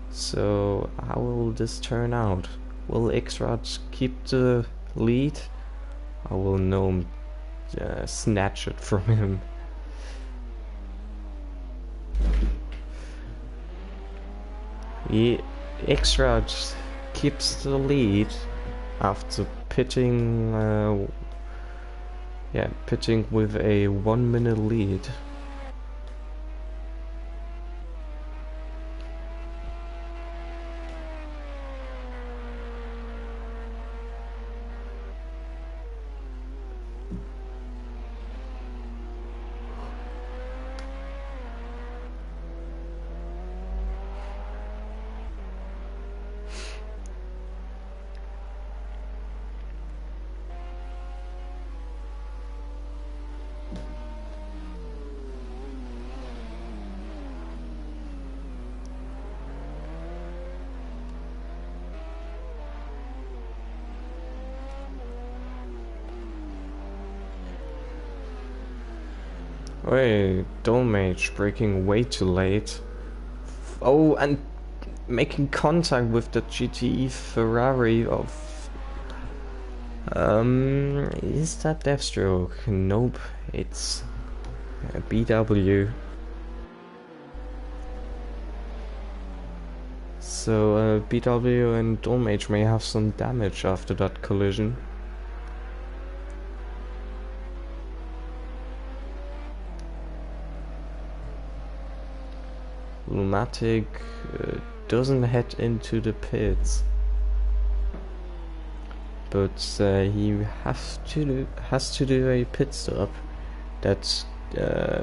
So how will this turn out? Will X-Rad keep the lead, or will Gnome snatch it from him? X-Rad keeps the lead after pitting pitting with a 1 minute lead. Wait, Dolmage breaking way too late. Oh, and making contact with the GTE Ferrari of... is that Deathstroke? Nope, it's BW. So BW and Dolmage may have some damage after that collision. Lumatic doesn't head into the pits, but he has to do a pit stop. That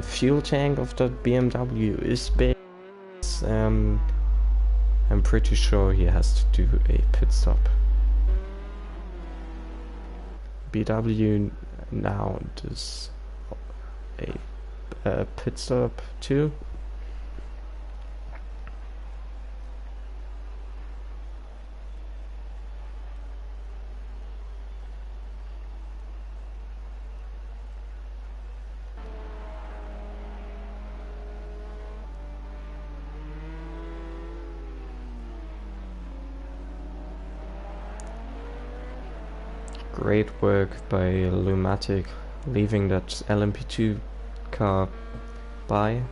fuel tank of that BMW is big. I'm pretty sure he has to do a pit stop. BW now does a pit stop too. Great work by Lumatic, leaving that LMP2 car by.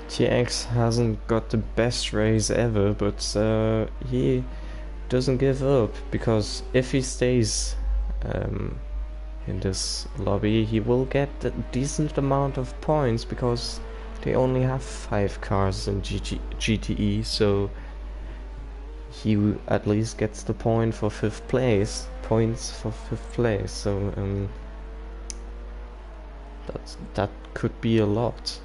TX hasn't got the best race ever, but he doesn't give up, because if he stays in this lobby, he will get a decent amount of points, because they only have 5 cars in GTE, so he at least gets the points for 5th place, so that could be a lot.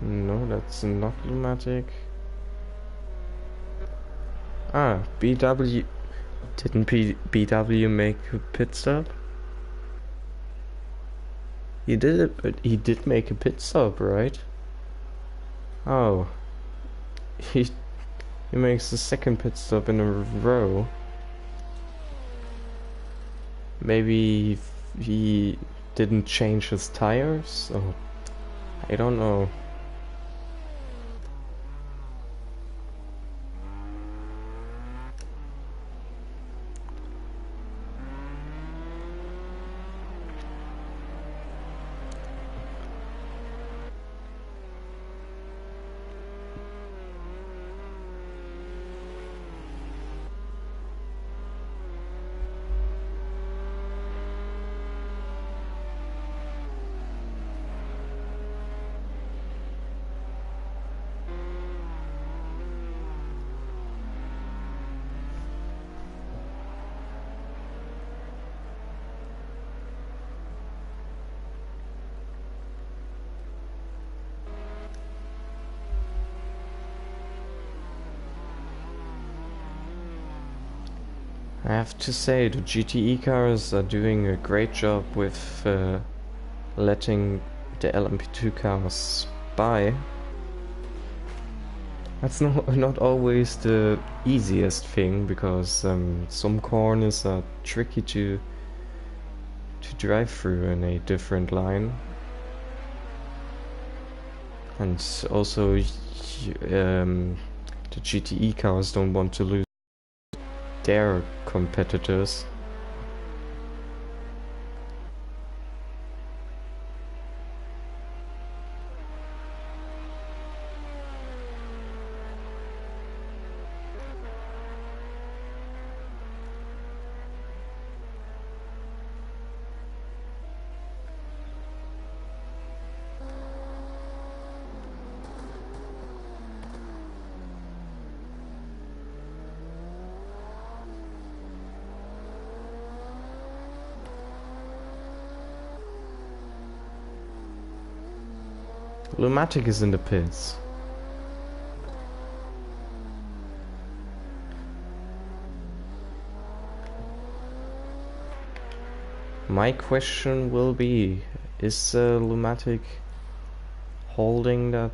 No, that's not Lumatic. Ah, BW. Didn't BW make a pit stop? He did it, but he did make a pit stop, right? Oh. He makes the second pit stop in a row. Maybe he didn't change his tires? Oh, I don't know. I have to say, the GTE cars are doing a great job with letting the LMP2 cars by. That's not always the easiest thing, because some corners are tricky to drive through in a different line, and also the GTE cars don't want to lose their competitors. Lumatic is in the pits. My question will be, is Lumatic holding that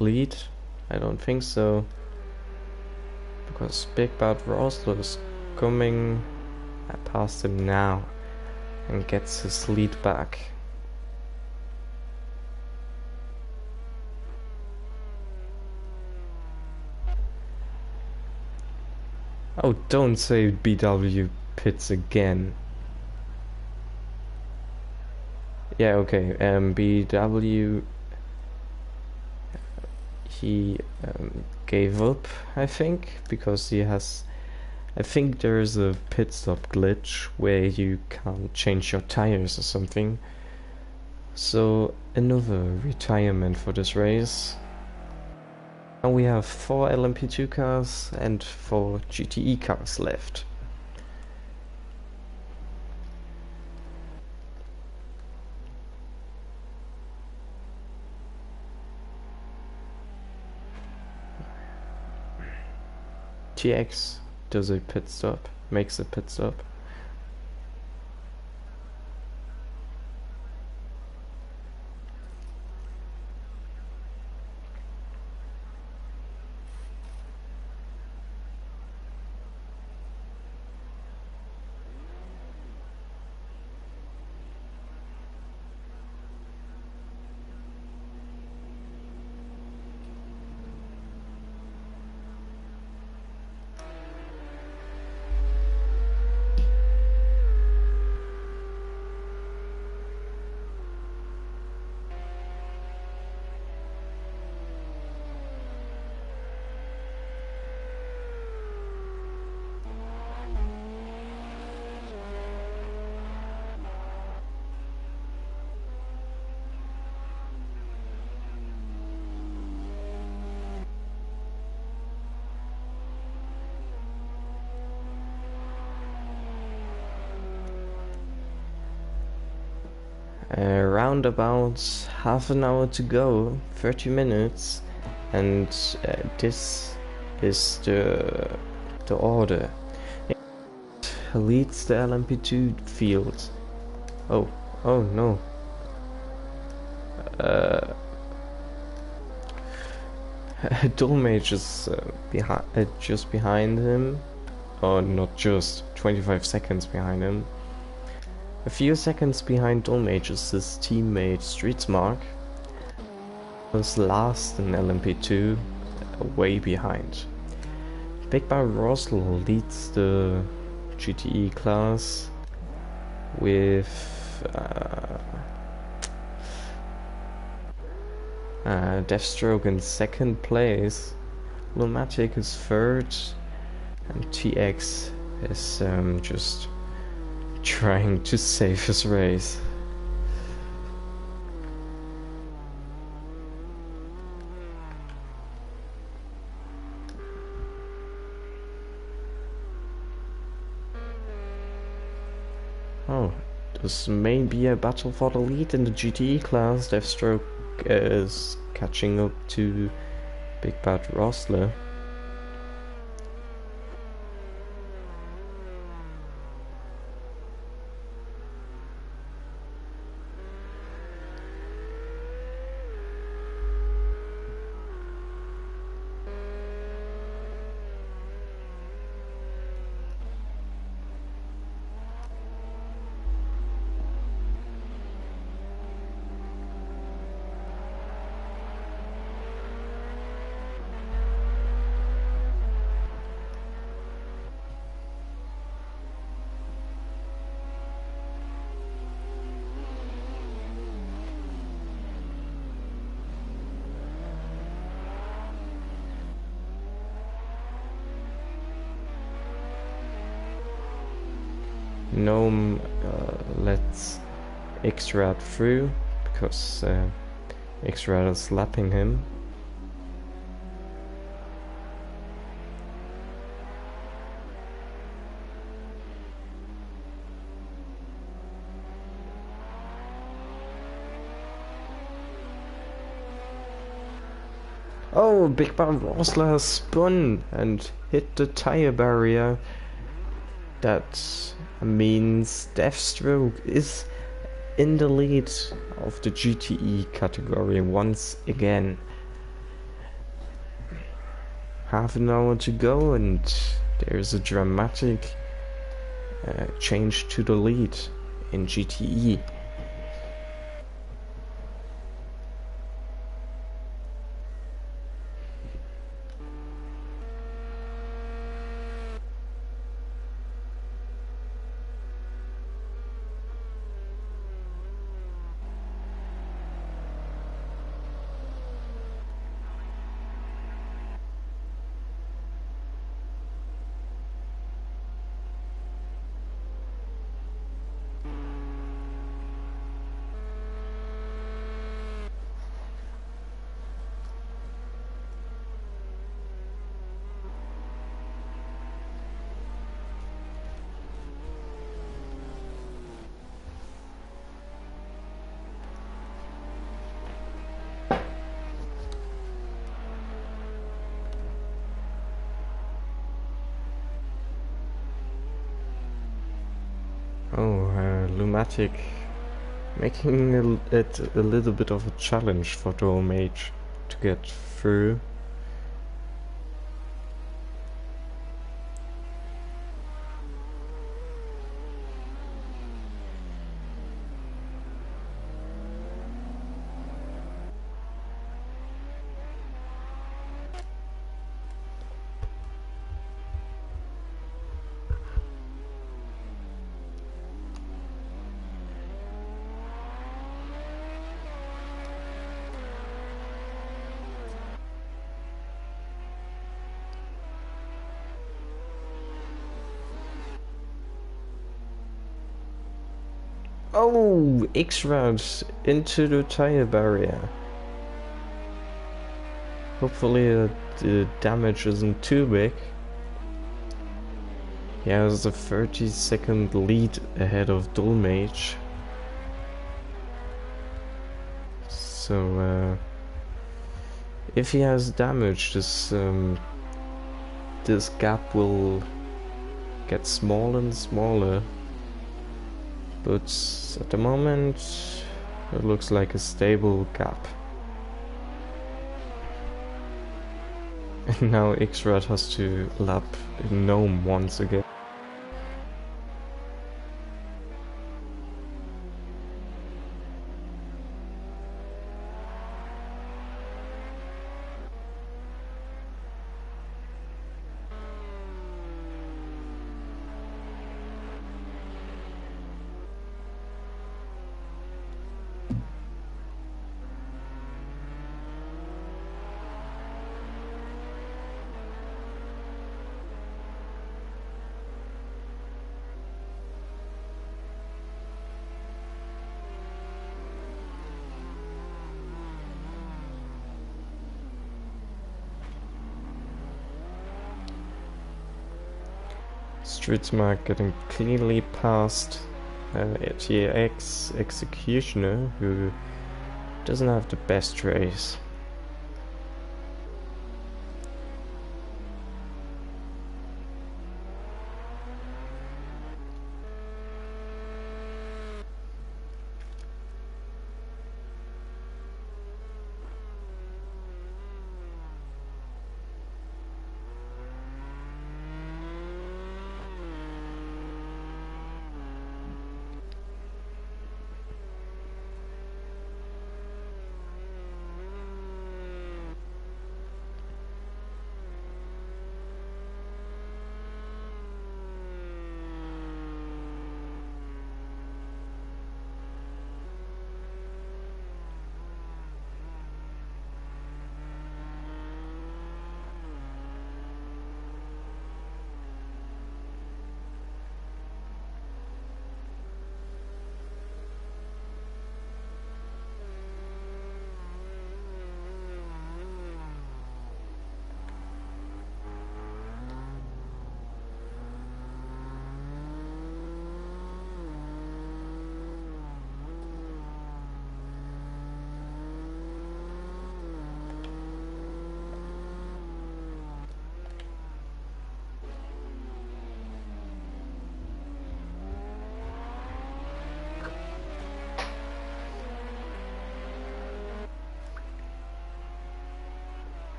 lead? I don't think so, because Big Bad Rosler is coming past him now and gets his lead back. Oh, don't say BW pits again. Yeah, okay, BW, he gave up, I think, because he has, I think there's a pit stop glitch where you can't change your tires or something. So another retirement for this race. Now we have 4 LMP2 cars and 4 GTE cars left. TX does a pit stop, makes a pit stop. Around about half an hour to go, 30 minutes, and this is the order. It leads the LMP2 field. Oh no. Dolmage is just behind him, or not just, 25 seconds behind him. A few seconds behind Dolmage is his teammate Streetsmark, was last in LMP2, way behind. Big Bar Rosl leads the GTE class with Deathstroke in second place, Lumatic is third, and TX is just trying to save his race. Oh, this may be a battle for the lead in the GTE class. Deathstroke is catching up to Big Bad Rosler. Gnome lets X-Rad through because X-Rad is lapping him. Oh, Big Bad Rosler spun and hit the tire barrier. That means Deathstroke is in the lead of the GTE category once again. Half an hour to go and there's a dramatic change to the lead in GTE. Oh, Lumatic making it a little bit of a challenge for Mage to get through. Oh, X-Rod into the tire barrier. Hopefully the damage isn't too big. He has a 30-second lead ahead of Mage. So if he has damage, this gap will get smaller and smaller. But at the moment, it looks like a stable gap. And now X-Rad has to lap Gnome once again. Streetsmark getting cleanly past TX Executioner, who doesn't have the best race.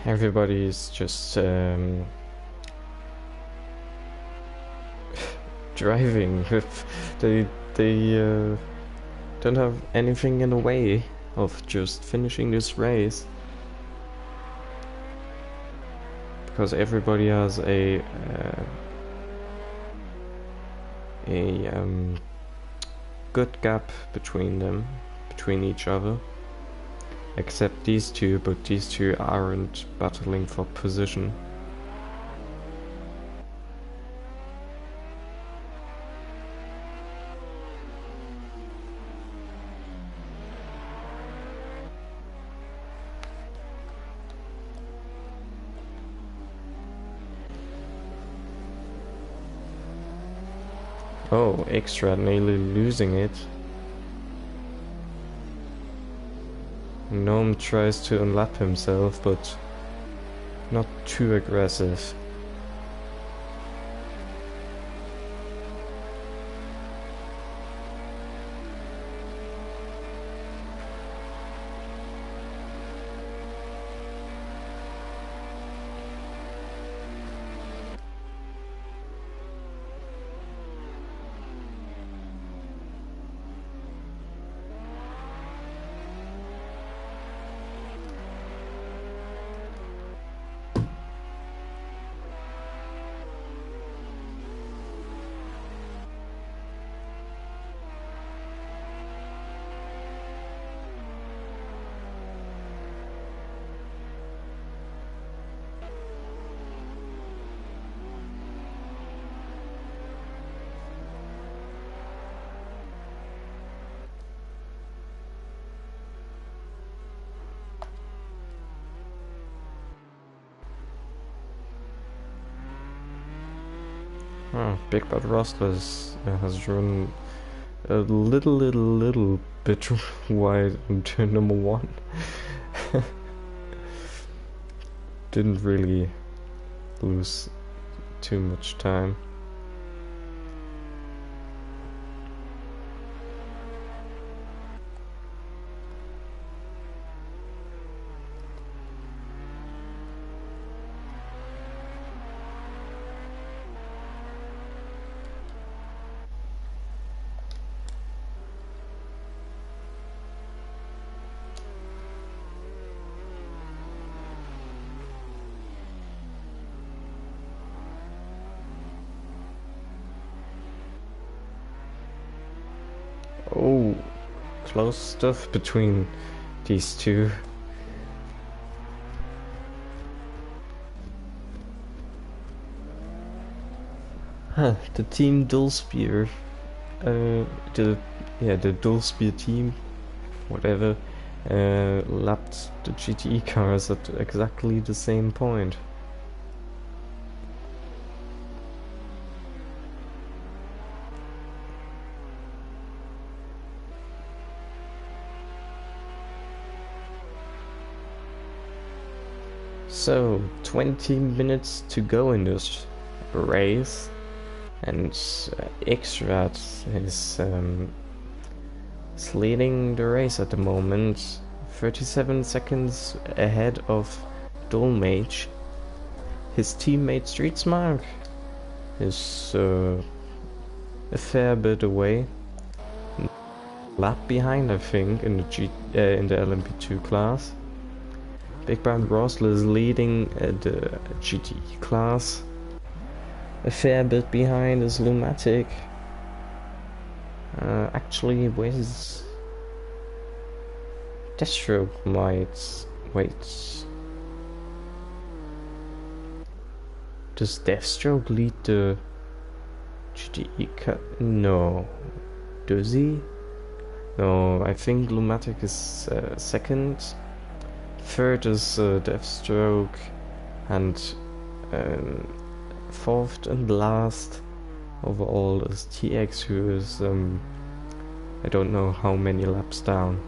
everybody's just driving. They don't have anything in the way of just finishing this race, because everybody has a good gap between them, between each other, except these two, but these two aren't battling for position. Oh, extra nearly losing it. Gnome tries to unlap himself, but not too aggressive. Oh, Big Bad Rustlers has run a little bit wide into number one. Didn't really lose too much time. Oh, close stuff between these two. Huh, the team Dullspear, the Dullspear team, whatever, lapped the GTE cars at exactly the same point. So, 20 minutes to go in this race, and Xrad is leading the race at the moment, 37 seconds ahead of Dolmage. His teammate Streetsmark is a fair bit away, lap behind I think in the LMP2 class. Big Bad Rosler is leading the GTE class. A fair bit behind is Lumatic. Actually, with Deathstroke might wait. Does Deathstroke lead the GTE cut? No. Does he? No, I think Lumatic is second. Third is Deathstroke, and fourth and last overall is TX, who is I don't know how many laps down.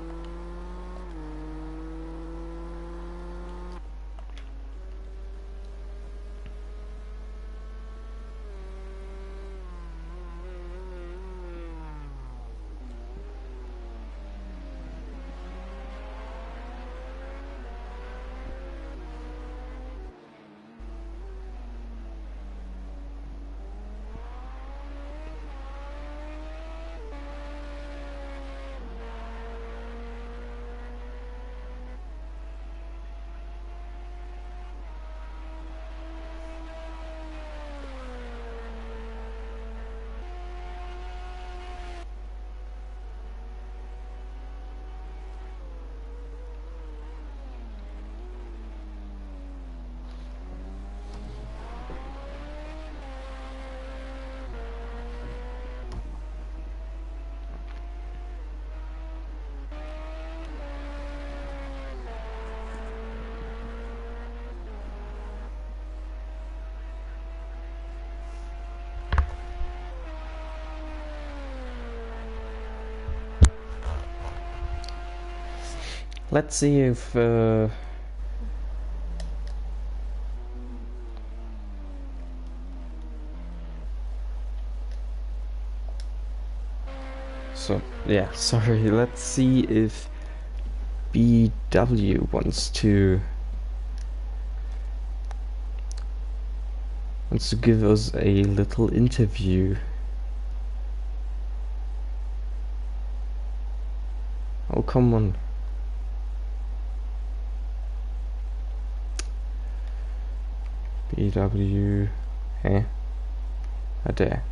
Let's see if so yeah, sorry. Let's see if BW wants to give us a little interview. Oh, come on. BW, eh? I dare.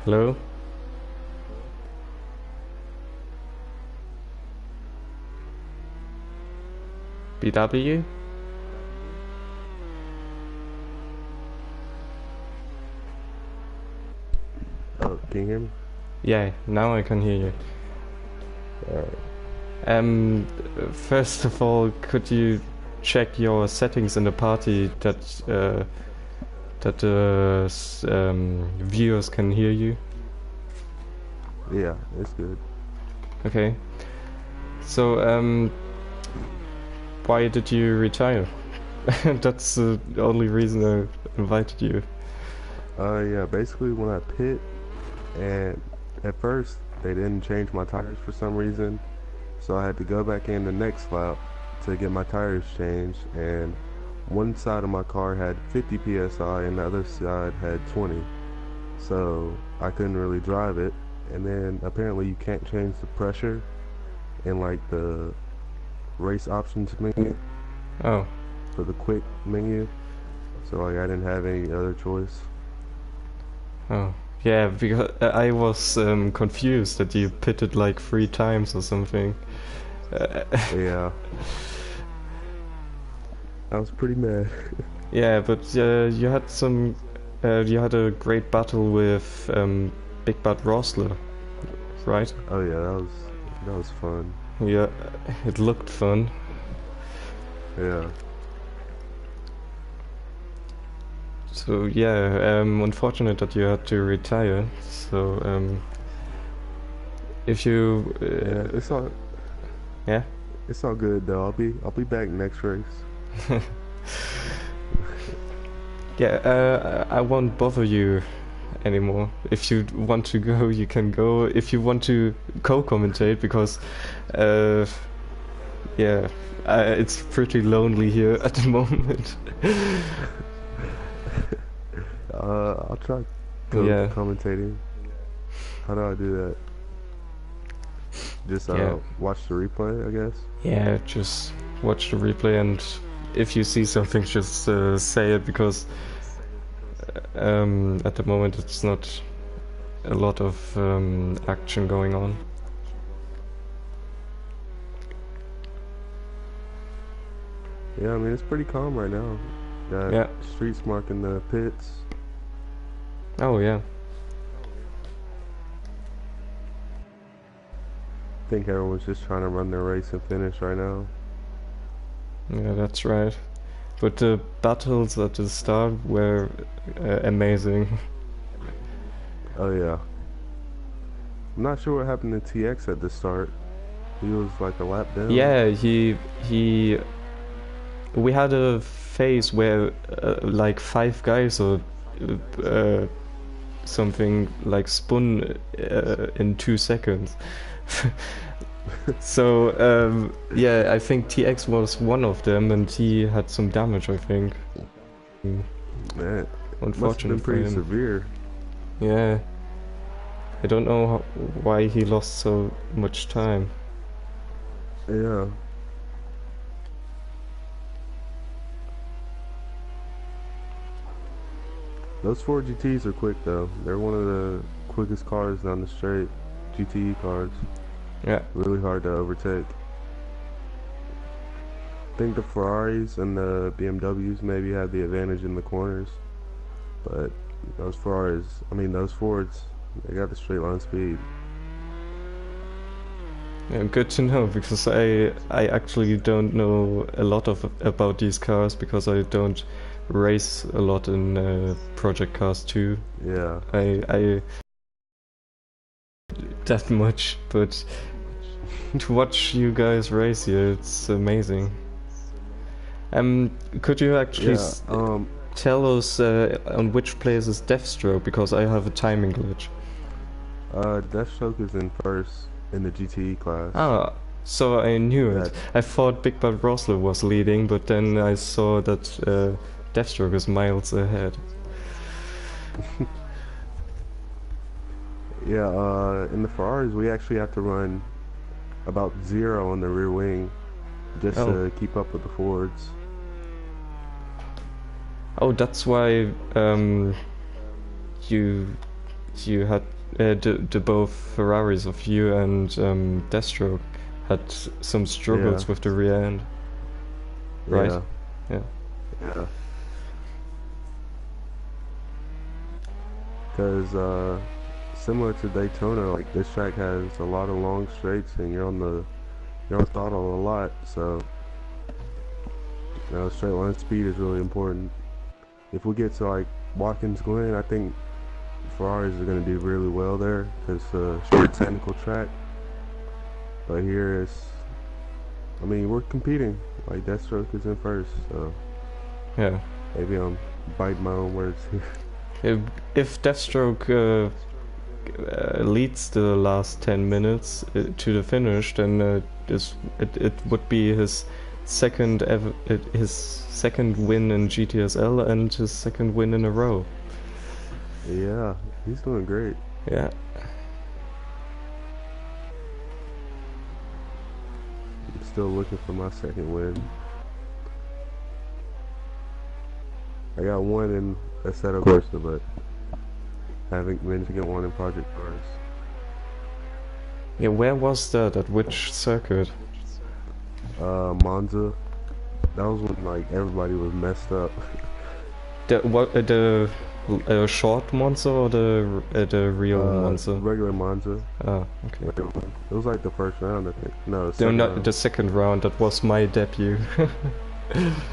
Hello? BW? Oh, can you hear me? Yeah, now I can hear you. First of all, could you check your settings in the party that viewers can hear you? Yeah, it's good. Okay. So, why did you retire? That's the only reason I invited you. Yeah, basically when I pit, and at first they didn't change my tires for some reason, so I had to go back in the next lap to get my tires changed, and one side of my car had 50 psi and the other side had 20, so I couldn't really drive it. And then apparently you can't change the pressure in like the race options menu Oh. for the quick menu, so like I didn't have any other choice. Oh. Yeah, because I was confused that you pitted like 3 times or something. Yeah, I was pretty mad. Yeah, but you had some. You had a great battle with Big Bad Rosler, right? Oh yeah, that was fun. Yeah, it looked fun. Yeah. So yeah, unfortunate that you had to retire. So if you Yeah, yeah. it's all good though. I'll be back next race. Yeah, I won't bother you anymore. If you want to go, you can go. If you want to co-commentate, because yeah, it's pretty lonely here at the moment. I'll try Yeah. commentating. How do I do that? Just Yeah. watch the replay, I guess. Yeah, just watch the replay, and if you see something, just say it, because at the moment it's not a lot of action going on. Yeah, I mean it's pretty calm right now. Got Yeah. streets marking the pits. Oh yeah. I think everyone's just trying to run their race and finish right now. Yeah, that's right. But the battles at the start were amazing. Oh yeah. I'm not sure what happened to TX at the start. He was like a lap down. Yeah, we had a phase where like 5 guys or uh, something like spun in 2 seconds. So yeah, I think TX was one of them, and he had some damage, I think. Man, must have Unfortunate been for pretty him. severe. Yeah, I don't know why he lost so much time. Yeah. Those four GTs are quick though. They're one of the quickest cars down the straight. GTE cars. Yeah. Really hard to overtake. I think the Ferraris and the BMWs maybe have the advantage in the corners. But those those Fords, they got the straight line speed. Yeah, good to know, because I actually don't know a lot about these cars, because I don't race a lot in Project Cars 2. Yeah. I that much, but to watch you guys race here, it's amazing. Could you actually tell us on which place is Deathstroke, because I have a timing glitch. Deathstroke is in first in the GTE class. Ah, so I knew it. I thought Big Bad Rosler was leading, but then I saw that Deathstroke is miles ahead. Yeah, in the Ferraris we actually have to run about 0 on the rear wing just to keep up with the Fords. Oh, that's why you had the both Ferraris of you and Deathstroke had some struggles with the rear end, right? Yeah. Because similar to Daytona, like this track has a lot of long straights, and you're on throttle a lot, so straight line speed is really important. If we get to like Watkins Glen, I think Ferraris are going to do really well there because it's a short technical track. But here we're competing. Like Deathstroke is in first, so yeah. Maybe I'm biting my own words here. If Deathstroke leads the last 10 minutes to the finish, then it would be his second win in GTSL and his second win in a row. Yeah, he's doing great. Yeah. I'm still looking for my second win. I got one in Assetto Corsa, but haven't managed to get one in Project Cars. Yeah, where was that? At which circuit? Monza. That was when like everybody was messed up. The short Monza or the real Monza? Regular Monza. Oh, okay. It was like the first round, I think. No, the second round. That was my debut.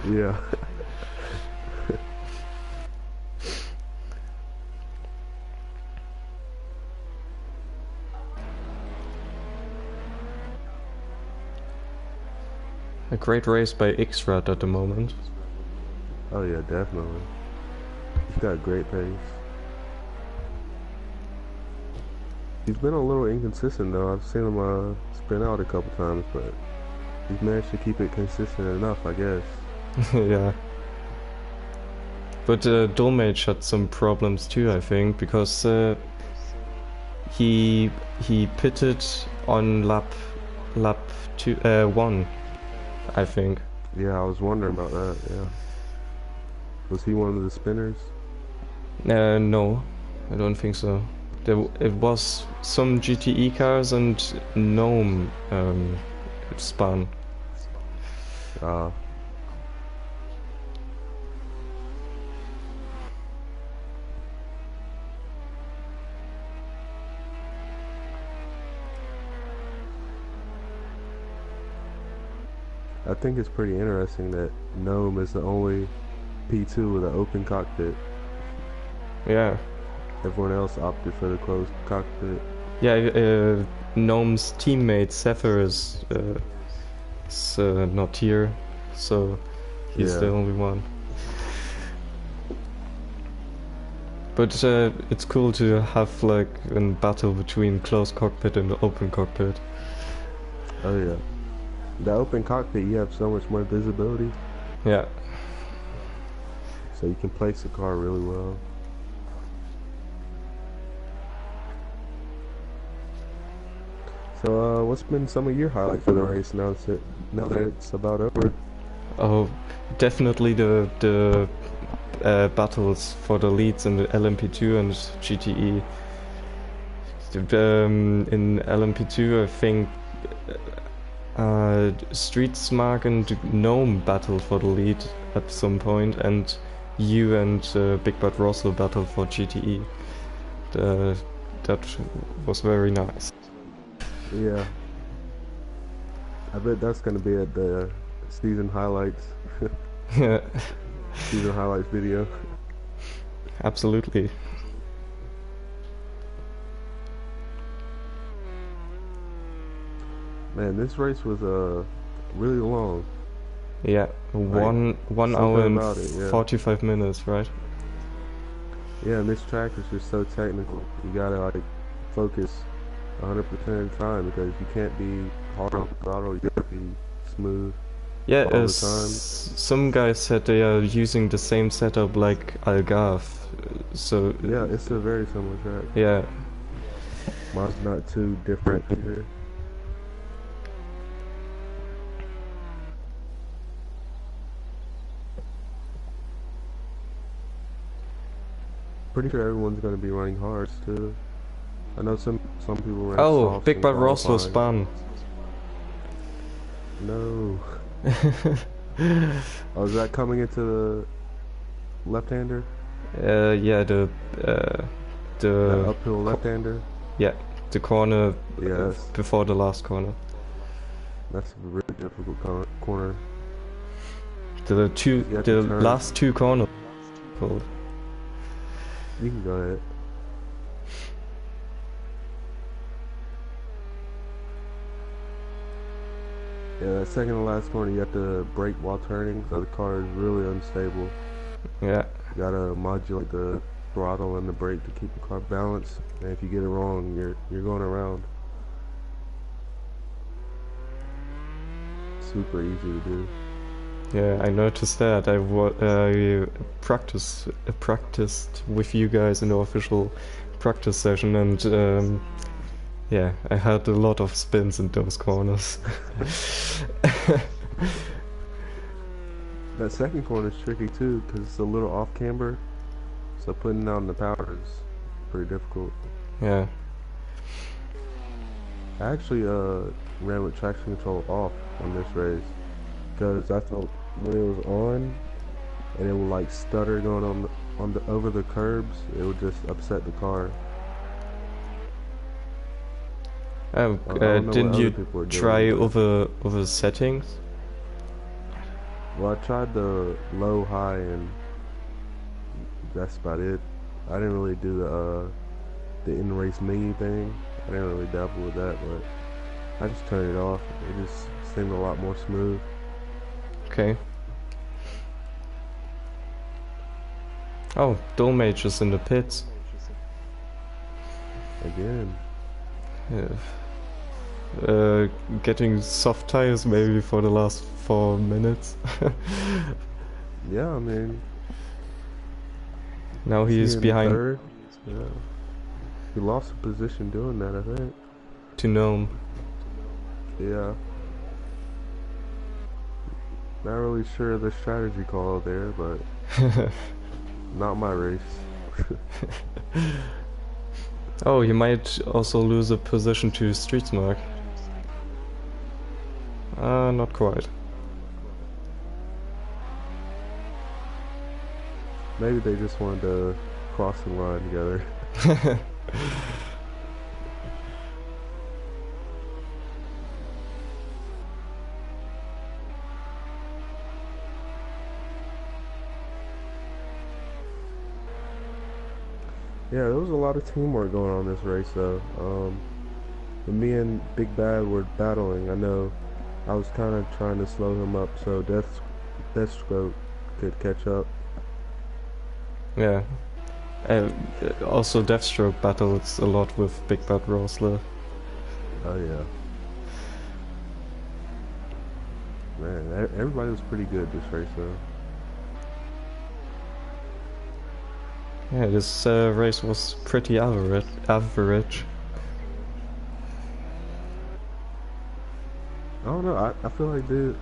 Yeah. A great race by X-Rat at the moment. Oh yeah, definitely. He's got great pace. He's been a little inconsistent though. I've seen him spin out a couple times, but he's managed to keep it consistent enough, I guess. Yeah. But Dolmage had some problems too, I think, because he pitted on lap 1, I think. Yeah, I was wondering about that. Yeah. Was he one of the spinners? No, I don't think so. It was some GTE cars and Gnome spun. I think it's pretty interesting that Gnome is the only P2 with an open cockpit. Yeah. Everyone else opted for the closed cockpit. Yeah, Gnome's teammate Zephyr is not here, so he's the only one. But it's cool to have like a battle between closed cockpit and open cockpit. Oh yeah. The open cockpit, you have so much more visibility. Yeah. So you can place the car really well. So what's been some of your highlights for the race now that it's about over? Oh, definitely the battles for the leads in the LMP2 and GTE. In LMP2, I think Streetsmark and Gnome battled for the lead at some point, and you and Big Bad Russell battled for GTE. That was very nice. Yeah. I bet that's gonna be at the season highlights. Yeah. Season highlights video. Absolutely. Man, this race was really long. Yeah, one hour and about it, yeah. 45 minutes, right? Yeah, and this track is just so technical. You gotta like focus 100% of the time because you can't be hard on the throttle. You gotta be smooth. Yeah, all the time. Some guys said they are using the same setup like Algarve, so Yeah, it's a very similar track. yeah. Mine's not too different either. Pretty sure everyone's gonna be running hards too. I know some people ran Oh, softs Big in Bad Ross was qualifying. spun. No. Oh, is that coming into the left-hander? Yeah, the uphill left-hander? yeah, the corner Yes. before the last corner. That's a really difficult corner. The last two corners. Called. You can go ahead. Yeah, that second to last corner, you have to brake while turning, so the car is really unstable. Yeah. You gotta modulate the throttle and the brake to keep the car balanced, and if you get it wrong, you're going around. Super easy to do. Yeah, I noticed that. I practiced with you guys in the official practice session, and yeah, I had a lot of spins in those corners. That second corner is tricky too, because it's a little off camber, so putting down the power is pretty difficult. Yeah. I actually ran with traction control off on this race, because I felt when it was on, and it would like stutter going over the curbs, it would just upset the car. Oh, didn't you try other settings? Well, I tried the low, high, and that's about it. I didn't really do the in-race menu thing. I didn't really dabble with that, but I just turned it off. It just seemed a lot more smooth. Okay. Oh, Dolmage is in the pits. Again. Yeah. Getting soft tires maybe for the last 4 minutes. Yeah, I mean. Now he is behind. Third. Yeah. He lost a position doing that, I think. To Gnome. Yeah. Not really sure of the strategy call there, but not my race. Oh, you might also lose a position to Streetsmark. Not quite. Maybe they just wanted to cross the line together. Yeah, there was a lot of teamwork going on this race though. When me and Big Bad were battling, I know I was kind of trying to slow him up so Deathstroke could catch up. Yeah. Uh, Also, Deathstroke battles a lot with Big Bad Rosler. Oh yeah. Man, everybody was pretty good this race though. Yeah, this race was pretty average. I don't know. I feel like this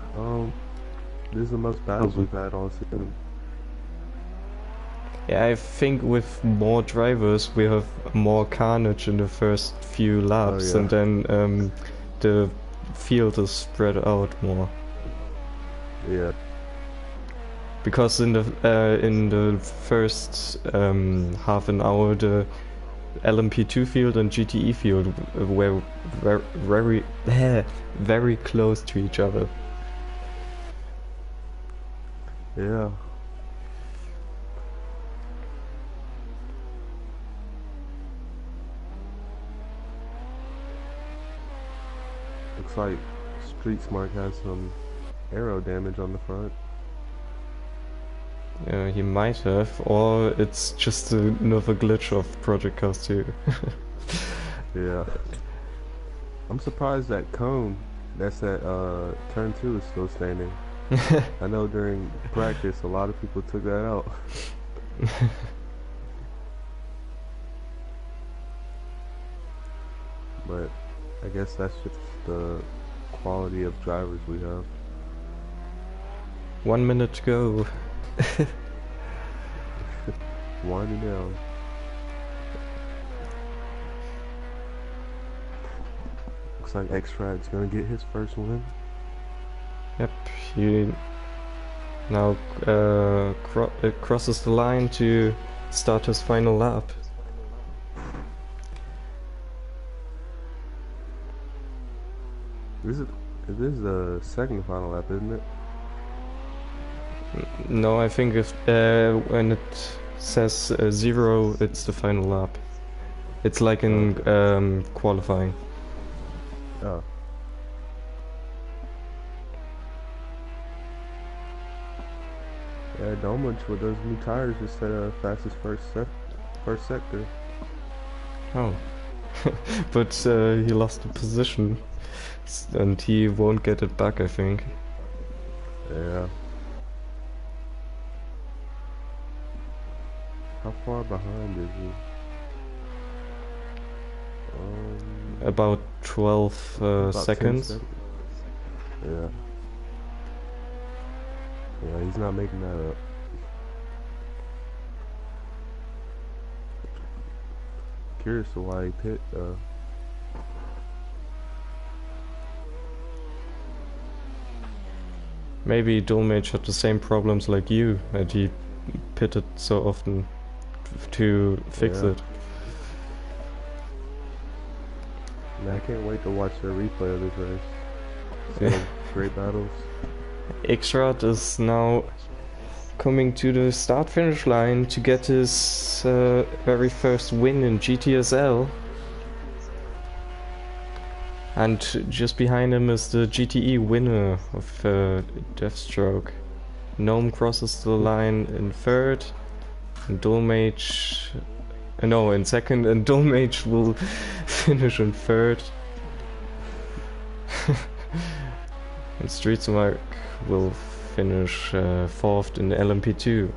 is the most battles we've had all season. Yeah, I think with more drivers we have more carnage in the first few laps, Oh, yeah. and then the field is spread out more. Yeah. Because in the first half an hour, the LMP2 field and GTE field were very close to each other. Yeah. Looks like Street Smart has some aero damage on the front. He might have, or it's just another glitch of Project Cars 2. Yeah. I'm surprised that cone that's at turn 2 is still standing. I know during practice a lot of people took that out. But I guess that's just the quality of drivers we have. 1 minute to go. Winding down. Looks like X-Rad's gonna get his first win. Yep, he now crosses the line to start his final lap. This is the second final lap, isn't it? No, I think if when it says 0, it's the final lap. It's like in qualifying. Oh. Yeah, Domlich with those new tires just set fastest first sector. Oh. But he lost the position, and he won't get it back, I think. Yeah. How far behind is he? About 12 about seconds. Yeah. Yeah, he's not making that up. Curious to why he pit though. Maybe Dolmage had the same problems like you, and he pitted so often to fix it. Man, I can't wait to watch the replay of this race. See those great battles. X-Rod is now coming to the start-finish line to get his very first win in GTSL. And just behind him is the GTE winner of Deathstroke. Gnome crosses the line in third, and Dolmage... no, in second, and Dolmage will finish in third. And Streetsmark will finish fourth in the LMP2.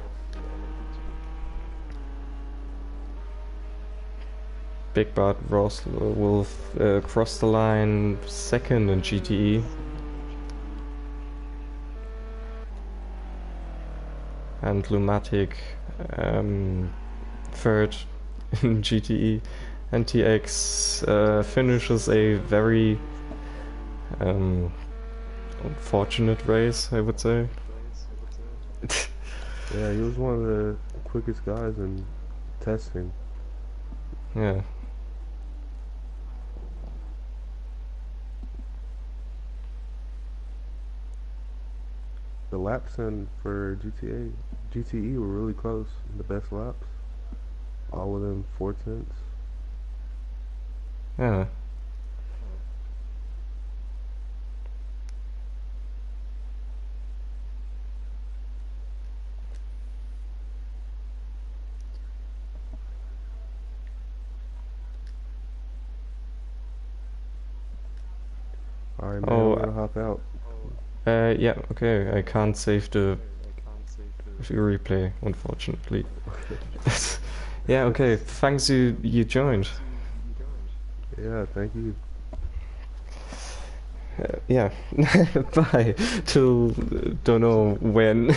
Big Bad Ross will cross the line second in GTE. And Lumatic third in GTE. And TX finishes a very unfortunate race, I would say. Yeah, he was one of the quickest guys in testing. Yeah. The laps in for GTE were really close. The best laps. all within 4/10. Yeah. Alright, man, I'm Oh, gonna hop out. yeah, okay, I can't save the replay, unfortunately. Yeah, okay, thanks you joined. Yeah, thank you. Yeah, bye. Till don't know when.